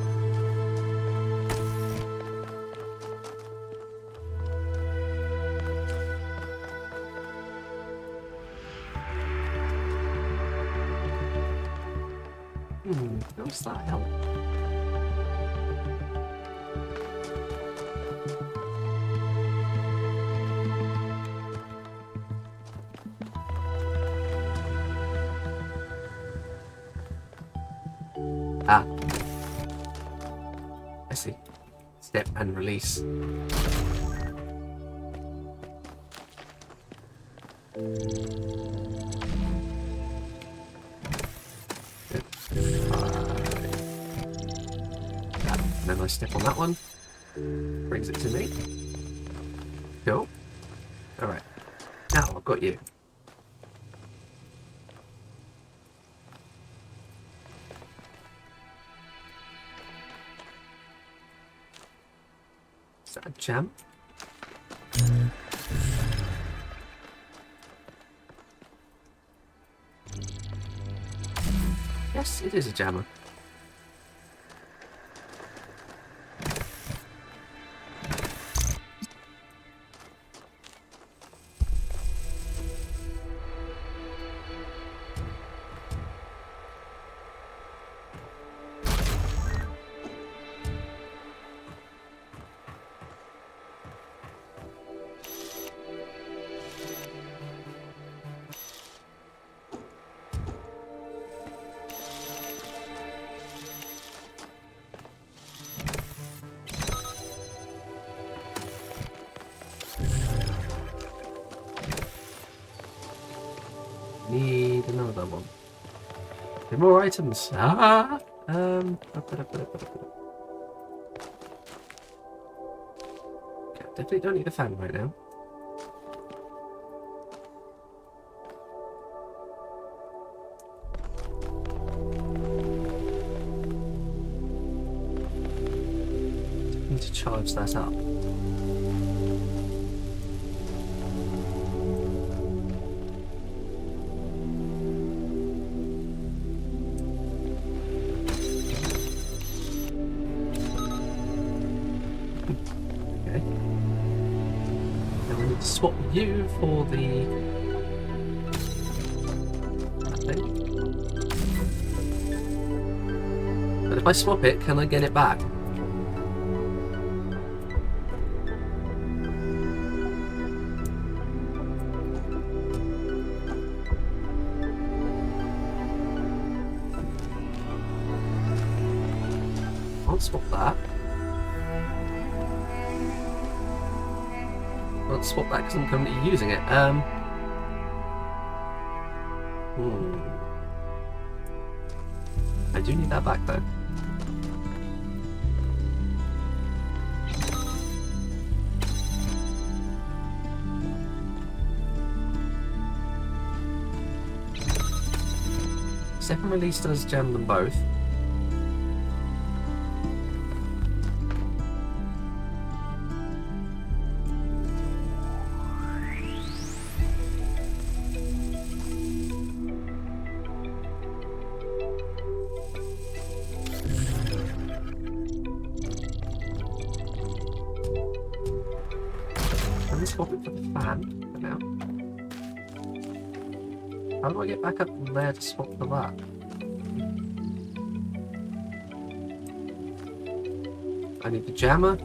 How does that help? Ah. I see. Step and release. Then I step on that one, brings it to me. Cool. Alright. Now I've got you. Is that a jam? Yes, it is a jammer. more items. Ah. Okay, definitely don't need a fan right now. Need to charge that up. Okay. Now we need to swap you for the that thing. But if I swap it, can I get it back? I'll swap that. I'll swap that because I'm currently using it. I do need that back though. Second release does jam them both. Let me swap it for the fan for now. How do I get back up there to swap for that? I need the jammer.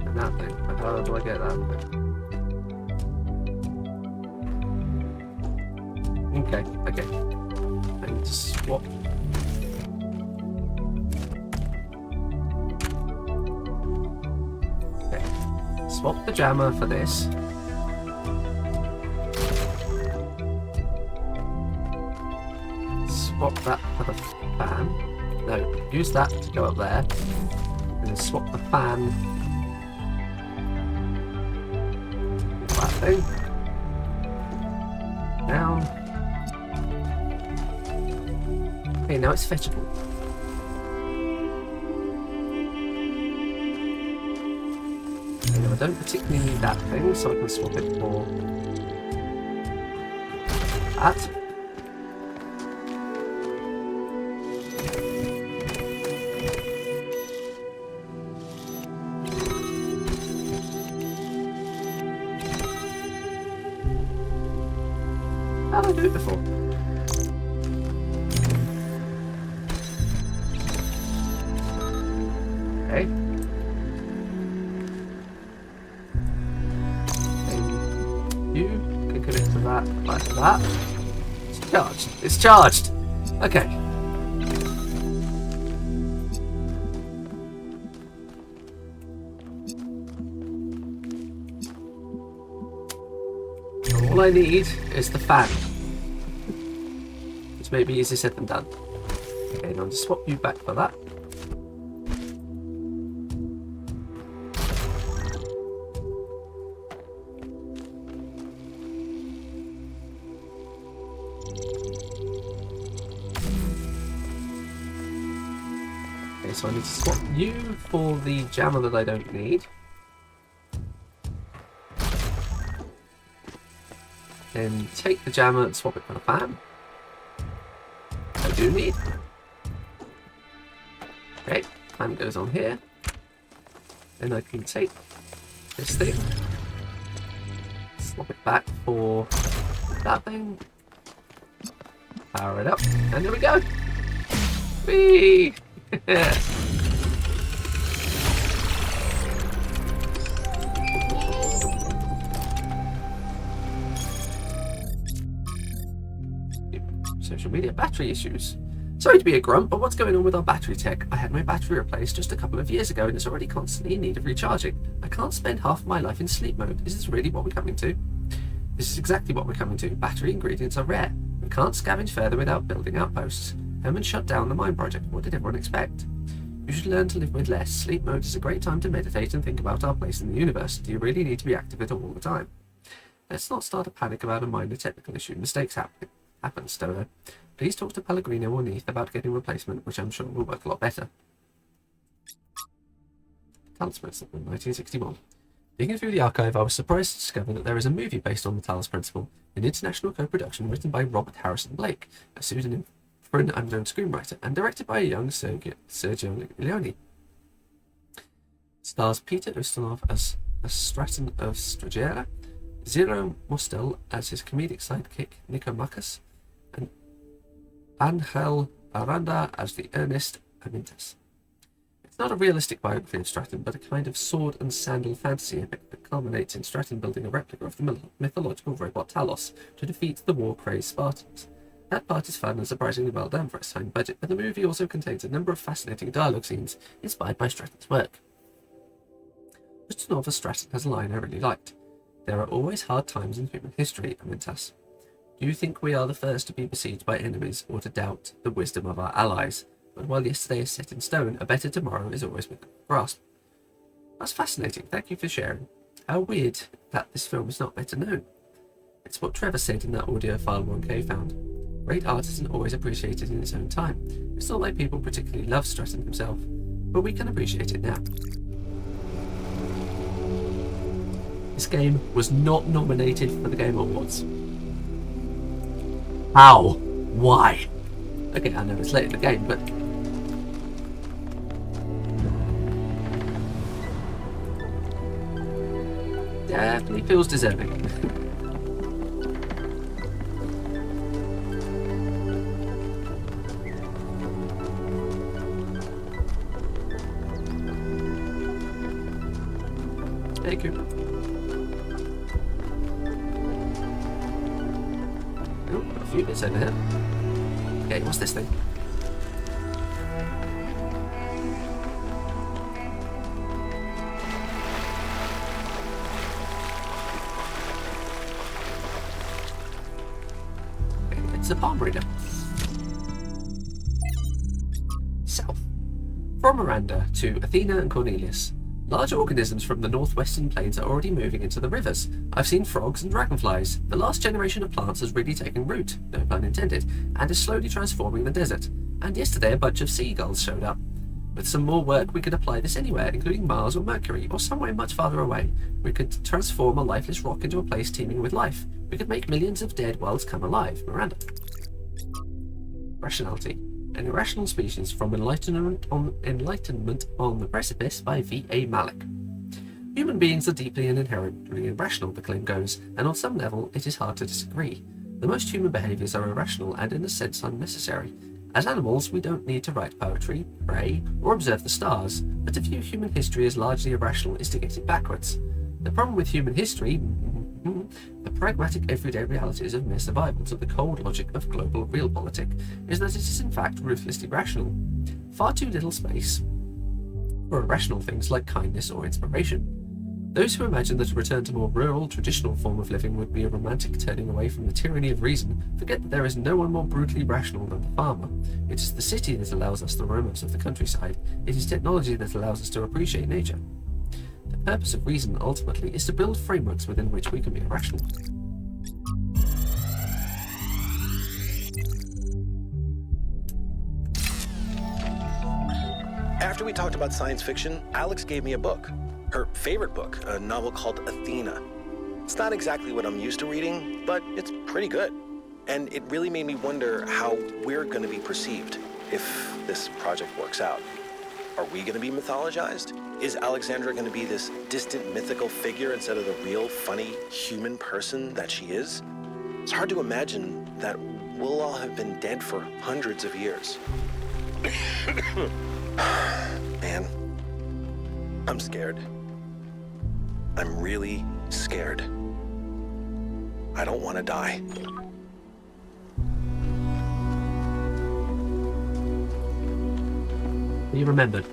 And that thing. But how do I get that thing? Okay, okay. I need to swap. Okay. Swap the jammer for this. Swap that for the fan. No, use that to go up there. And then swap the fan. That thing. Down. Okay, now it's fetchable. Okay, now I don't particularly need that thing, so I can swap it for that. How did I do it before? Okay. And you can connect to that, like that. It's charged. It's charged! Okay. All I need is the fan. Which may be easier said than done. Okay, now I'll just swap you back for that. Okay, so I need to swap you for the jammer that I don't need. Then take the jammer and swap it for the fan. I do need. Okay, fan goes on here. Then I can take this thing, swap it back for that thing, power it up, and there we go. Whee! Social media battery issues. Sorry to be a grump, but what's going on with our battery tech? I had my battery replaced just a couple of years ago and it's already constantly in need of recharging. I can't spend half of my life in sleep mode. Is this really what we're coming to? This is exactly what we're coming to. Battery ingredients are rare. We can't scavenge further without building outposts. Herman shut down the mine project. What did everyone expect? You should learn to live with less. Sleep mode is a great time to meditate and think about our place in the universe. Do you really need to be active at all the time? Let's not start a panic about a minor technical issue. Mistakes happen, Stoner. Please talk to Pellegrino or Neath about getting replacement, which I'm sure will work a lot better. Talos Principle, 1961. Digging through the archive, I was surprised to discover that there is a movie based on the Talos Principle, an international co-production written by Robert Harrison Blake, a pseudonym for an unknown screenwriter, and directed by a young Sergio Leone. Stars Peter Ustinov as Stratton of Stragera, Zero Mostel as his comedic sidekick Nicomachus, and Angel Aranda as the earnest Amintas. It's not a realistic biography of Stratton, but a kind of sword and sandal fantasy epic that culminates in Stratton building a replica of the mythological robot Talos to defeat the war-crazed Spartans. That part is fun and surprisingly well done for its tiny budget, but the movie also contains a number of fascinating dialogue scenes inspired by Stratton's work. Ustinov as Stratton has a line I really liked. There are always hard times in human history, Amintas. Do you think we are the first to be besieged by enemies or to doubt the wisdom of our allies? But while yesterday is set in stone, a better tomorrow is always within grasp. That's fascinating. Thank you for sharing. How weird that this film is not better known. It's what Trevor said in that audio file 1K found. Great art isn't always appreciated in its own time. It's not like people particularly love Stratton himself, but we can appreciate it now. This game was not nominated for the Game Awards. How? Why? Okay, I know it's late in the game, but... definitely feels deserving. Thank you. Oh, got a few bits over here. Okay, what's this thing? Okay, it's a palm reader. South. From Miranda to Athena and Cornelius. Large organisms from the northwestern plains are already moving into the rivers. I've seen frogs and dragonflies. The last generation of plants has really taken root, no pun intended, and is slowly transforming the desert. And yesterday a bunch of seagulls showed up. With some more work we could apply this anywhere, including Mars or Mercury, or somewhere much farther away. We could transform a lifeless rock into a place teeming with life. We could make millions of dead worlds come alive. Miranda. Rationality. An Irrational Species from Enlightenment on the Precipice by V.A. Malik. Human beings are deeply and inherently irrational, the claim goes, and on some level it is hard to disagree. The most human behaviours are irrational and in a sense unnecessary. As animals, we don't need to write poetry, pray, or observe the stars, but to view human history as largely irrational is to get it backwards. The problem with human history, the pragmatic everyday realities of mere survival to the cold logic of global realpolitik, is that it is in fact ruthlessly rational. Far too little space for irrational things like kindness or inspiration. Those who imagine that a return to more rural, traditional form of living would be a romantic turning away from the tyranny of reason forget that there is no one more brutally rational than the farmer. It is the city that allows us the romance of the countryside. It is technology that allows us to appreciate nature. The purpose of reason, ultimately, is to build frameworks within which we can be rational. After we talked about science fiction, Alex gave me a book. Her favorite book, a novel called Athena. It's not exactly what I'm used to reading, but it's pretty good. And it really made me wonder how we're going to be perceived if this project works out. Are we going to be mythologized? Is Alexandra going to be this distant mythical figure instead of the real, funny, human person that she is? It's hard to imagine that we'll all have been dead for hundreds of years. Man, I'm scared. I'm really scared. I don't want to die. You remembered.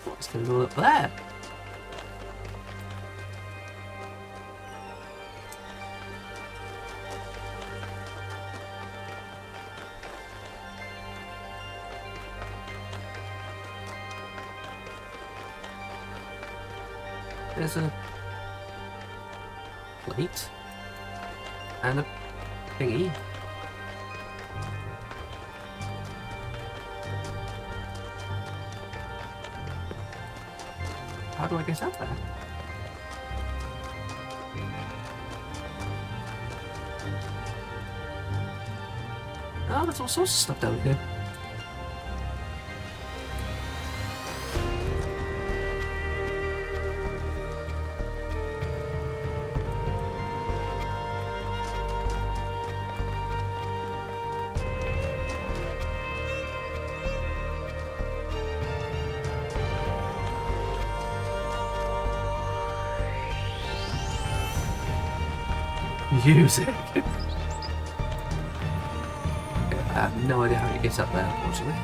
What's going on up there? There's a plate and a thingy. How do I get up there? Oh, there's all sorts of stuff down here. Music. I have no idea how you get up there, unfortunately.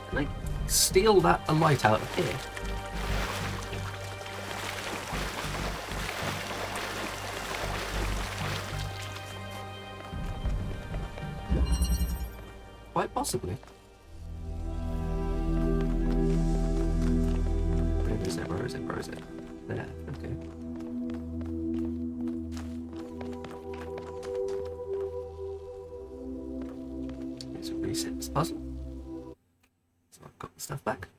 Can I steal a light out of here? Quite possibly. Where is it? Where is it? Where is it? There. Okay. Let's reset this puzzle. So I've got the stuff back.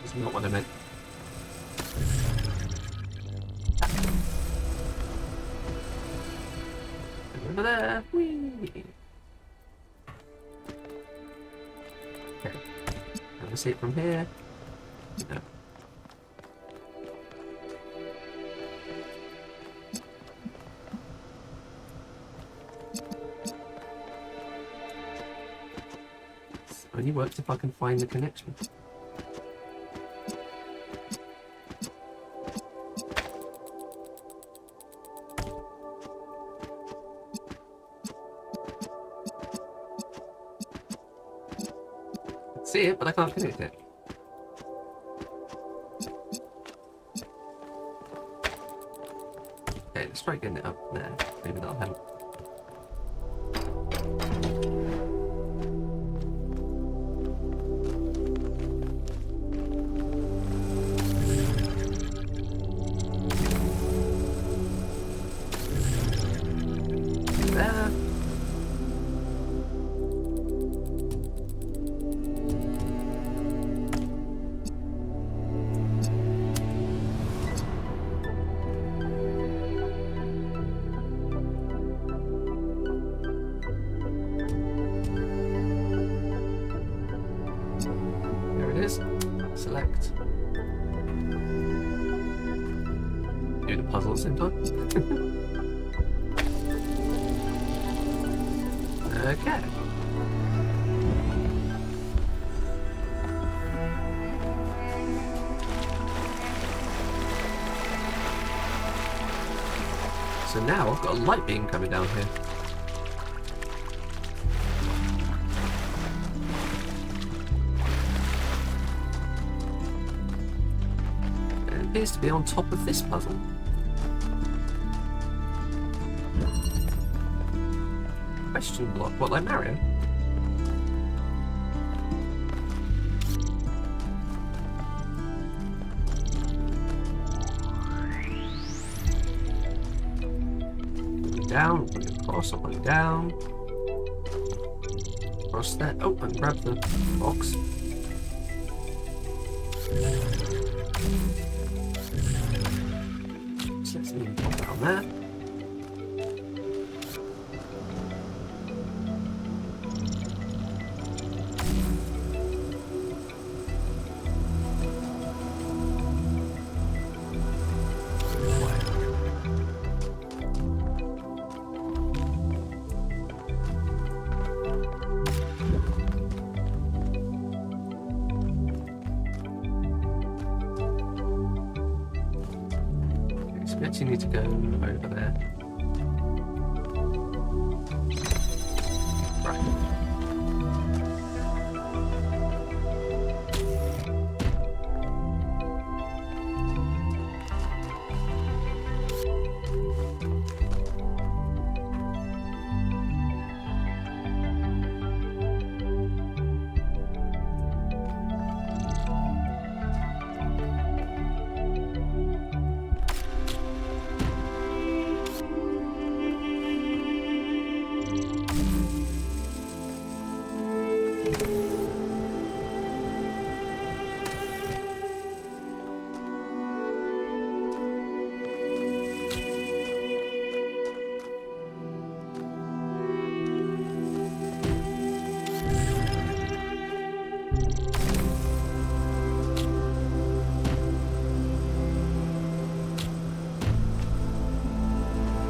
That's not what I meant. Over there. Whee! Okay. Can I see it from here? No. This only works if I can find the connection. See it, but I can't connect it. Okay, let's try getting it up there. Maybe that'll help. There. Select. Do the puzzle at the same time. Okay. So now I've got a light beam coming down here. Appears to be on top of this puzzle. Question block. What, like Mario? down, going across, up and down. Across there. Oh, and grab the box. So let's even pop that on there. We actually need to go over there. Right.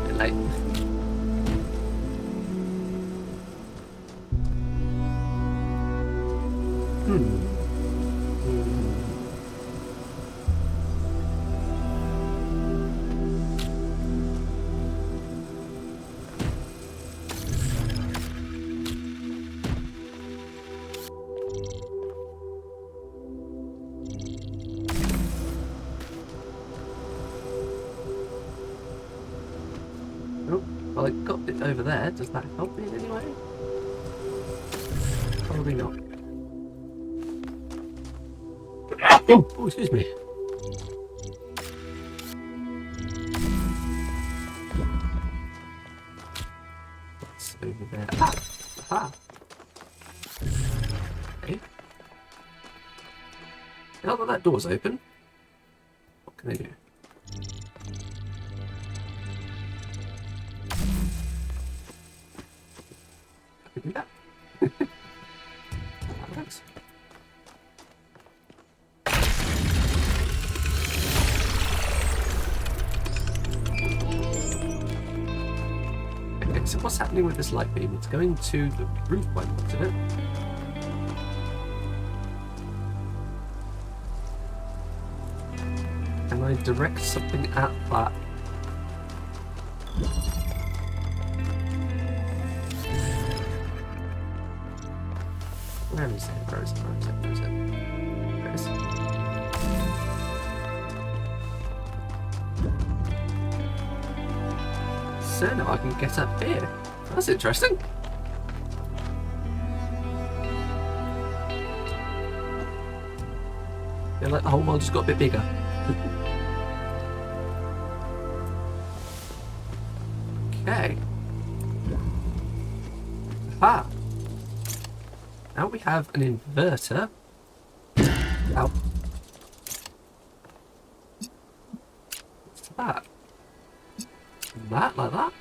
Bit late. Oh, well, I got it over there. Does that help me in any way? Probably not. Oh, excuse me. What's over there? Ah! Aha! Okay. Now that that door's open, what can I do? I can do that. That works. Okay, so what's happening with this light beam? It's going to the roof by the looks of it. Can I direct something at that? Where is it? Where is it? Where is it? Where is it? Where is it? So now I can get up here. That's interesting. Yeah, like the whole world just got a bit bigger. Okay. Ah. Now we have an inverter. Ow. What's that? That, like that?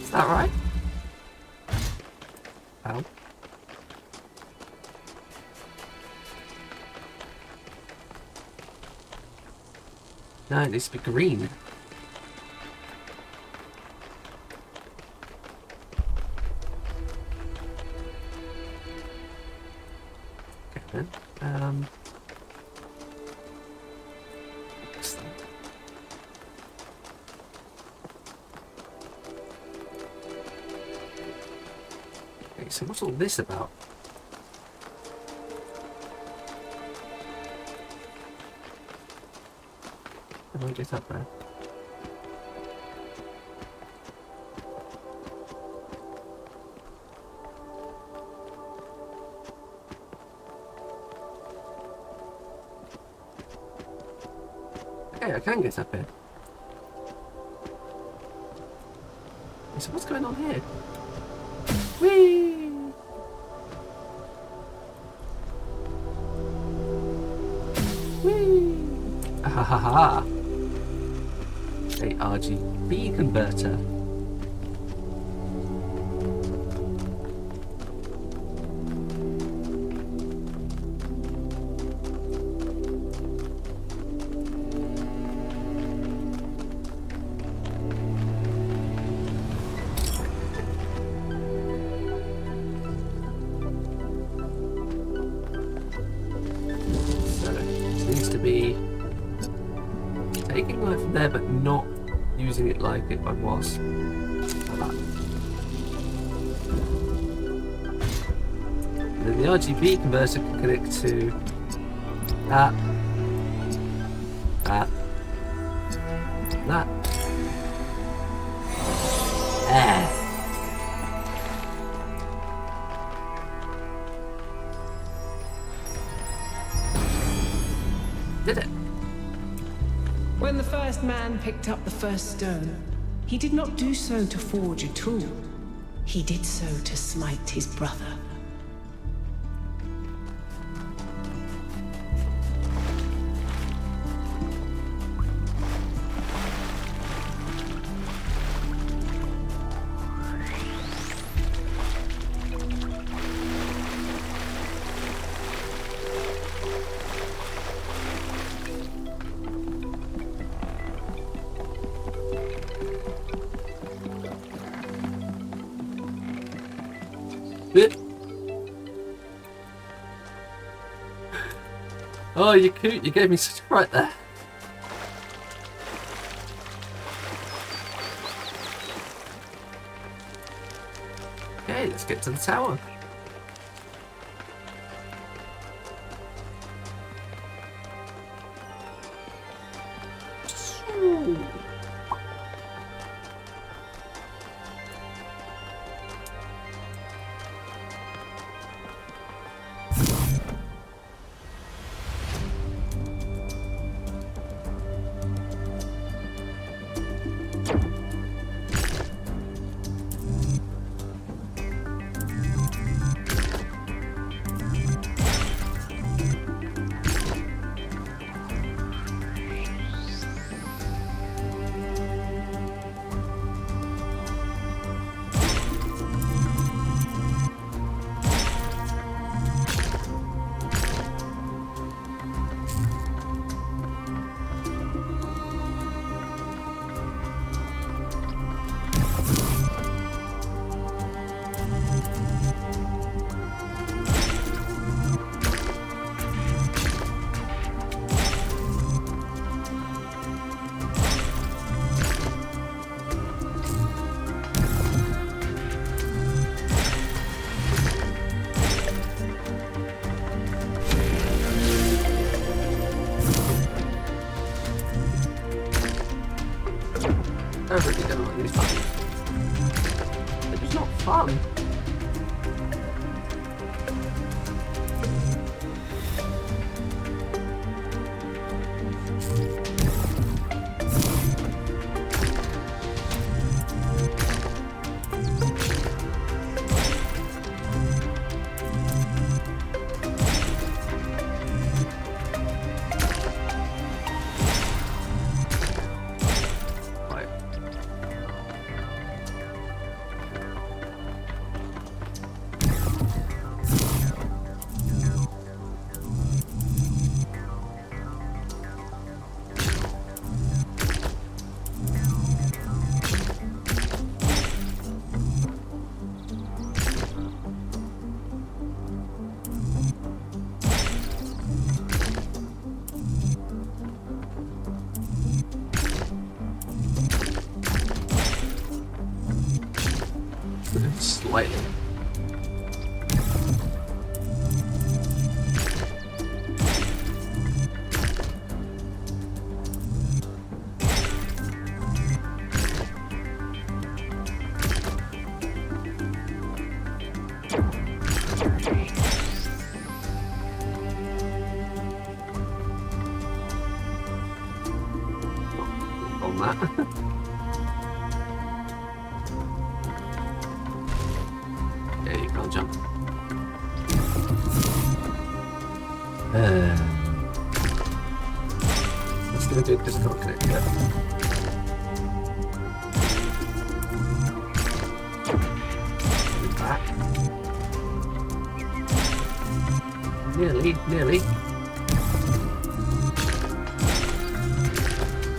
Is that right? Ow. No, it needs to be green. Okay then. What's that? Okay, so what's all this about? How do I get up there? Okay, I can get up here. So what's going on here? Whee! Whee! Ha ha ha! A RGB converter. Taking light from there, but not using it like it was. Like that. And then the RGB converter can connect to that, that, that. There. Did it? When the first man picked up the first stone, he did not do so to forge a tool. He did so to smite his brother. Oh, you gave me such a fright there. Okay, let's get to the tower. I really don't like these buttons. They're just not fun. Slightly. on that. Yeah, you can't jump. Let's do it because I can't connect yet. Back. Nearly.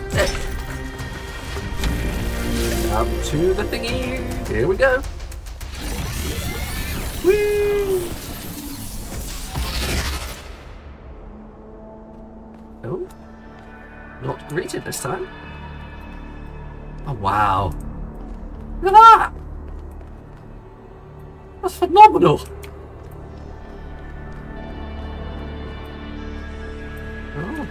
There. Up to the thingy. Here we go. Whee! Oh, not greeted this time. Oh wow! Look at that! That's phenomenal. Oh.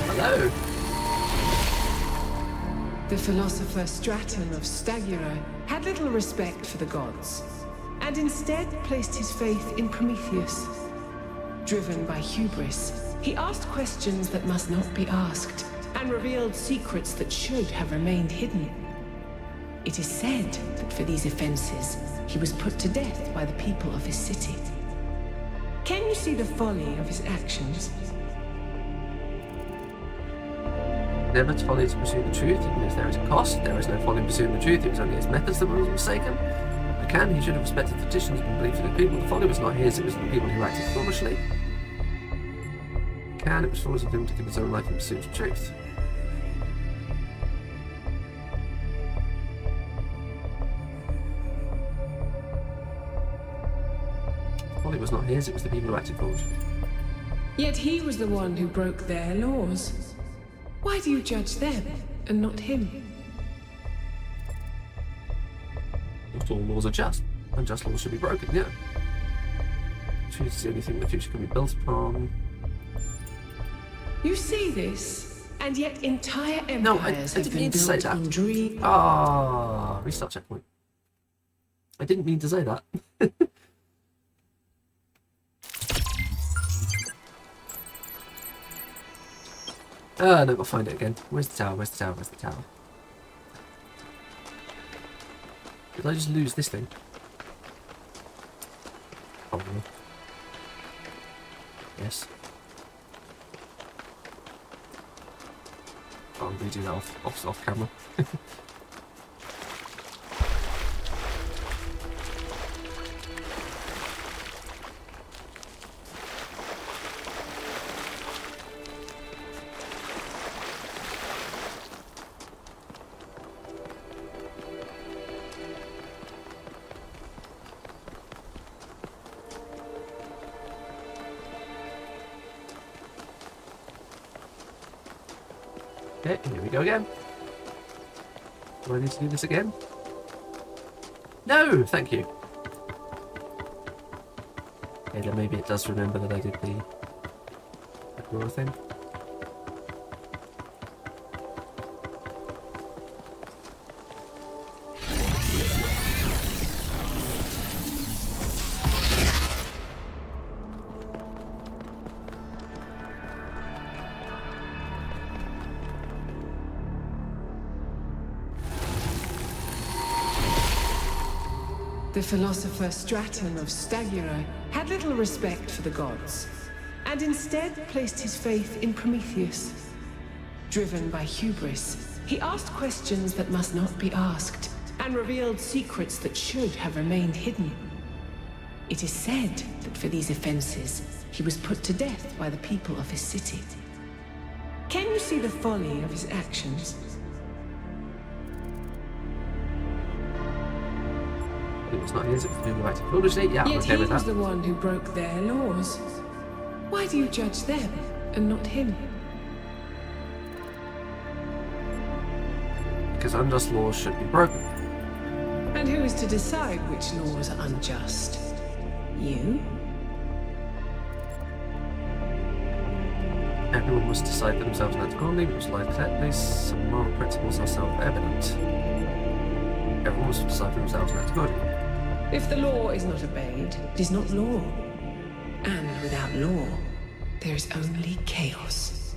Hello. The philosopher Straton of Stagyra had little respect for the gods, and instead placed his faith in Prometheus. Driven by hubris, he asked questions that must not be asked, and revealed secrets that should have remained hidden. It is said that for these offenses, he was put to death by the people of his city. Can you see the folly of his actions? Never to folly to pursue the truth, even if there is a cost. There is no folly in pursuing the truth, it was only his methods that were mistaken. He should have respected the traditions and beliefs of the people. The folly was not his, it was the people who acted foolishly. It was foolish of him to give his own life in pursuit of truth. The folly was not his, it was the people who acted foolishly. Yet he was the one who broke their laws. Why do you judge them and not him? Not all laws are just. Unjust laws should be broken, yeah. Truth is the only thing the future can be built upon. You see this, and yet entire empires No, I have didn't been mean to say built that. on dream. Ah, restart checkpoint. I didn't mean to say that. No, we'll find it again. Where's the tower? Where's the tower? Where's the tower? Did I just lose this thing? Probably. Yes. I'll redo that off camera. Okay, here we go again. Do I need to do this again? No, thank you. Okay, then maybe it does remember that I did the draw thing. The philosopher Straton of Stagyra had little respect for the gods, and instead placed his faith in Prometheus. Driven by hubris, he asked questions that must not be asked, and revealed secrets that should have remained hidden. It is said that for these offenses, he was put to death by the people of his city. Can you see the folly of his actions? It was not his, it was the people who acted foolishly. Yeah, I'm Yet okay he with was that. the one who broke their laws. Why do you judge them and not him? Because unjust laws should be broken. And who is to decide which laws are unjust? You? No. Everyone must decide for themselves not to only which life correctly. Some moral principles are self-evident. Everyone must decide for themselves not to only. If the law is not obeyed, it is not law. And without law, there is only chaos.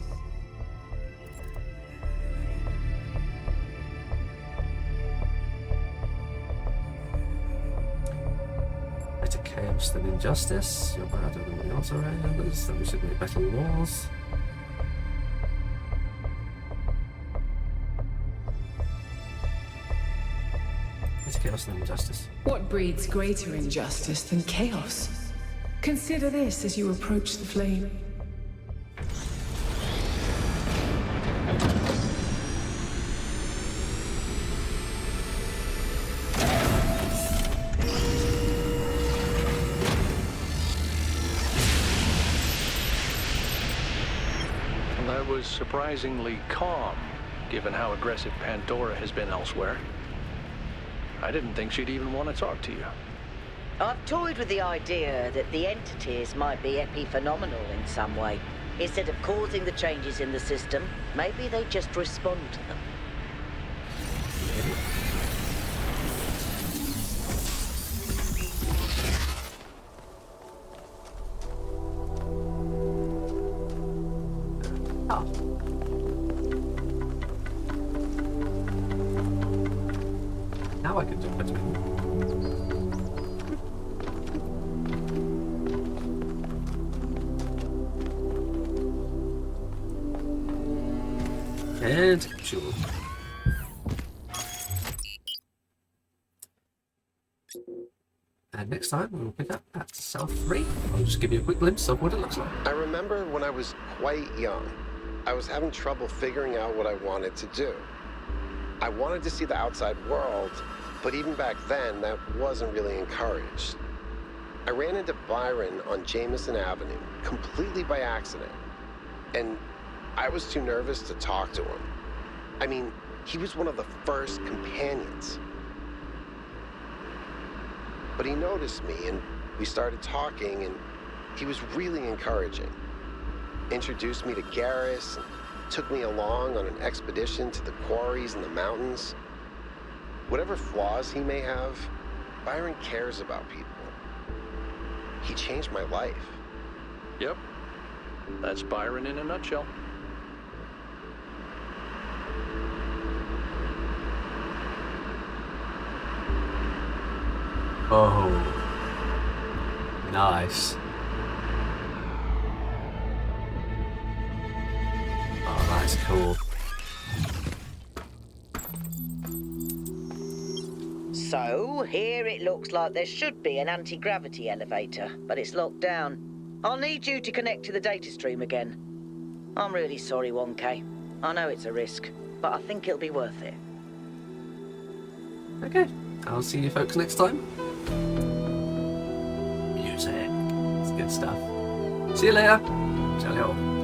Better chaos than injustice. You're better than the else around us. Then we should make better laws. Better chaos than injustice. What breeds greater injustice than chaos? Consider this as you approach the flame. That was surprisingly calm, given how aggressive Pandora has been elsewhere. I didn't think she'd even want to talk to you. I've toyed with the idea that the entities might be epiphenomenal in some way. Instead of causing the changes in the system, maybe they just respond to them. Oh. Now I can jump between them. And sure. And next time we'll pick up at cell 3. I'll just give you a quick glimpse of what it looks like. I remember when I was quite young, I was having trouble figuring out what I wanted to do. I wanted to see the outside world, but even back then, that wasn't really encouraged. I ran into Byron on Jameson Avenue, completely by accident. And I was too nervous to talk to him. I mean, he was one of the first companions. But he noticed me, and we started talking, and he was really encouraging. Introduced me to Garrus, and took me along on an expedition to the quarries in the mountains. Whatever flaws he may have, Byron cares about people. He changed my life. Yep. That's Byron in a nutshell. Oh, nice. Oh, that's cool. So, here it looks like there should be an anti-gravity elevator, but it's locked down. I'll need you to connect to the data stream again. I'm really sorry, 1K. I know it's a risk, but I think it'll be worth it. Okay, I'll see you folks next time. Music. It's good stuff. See you later. Ciao.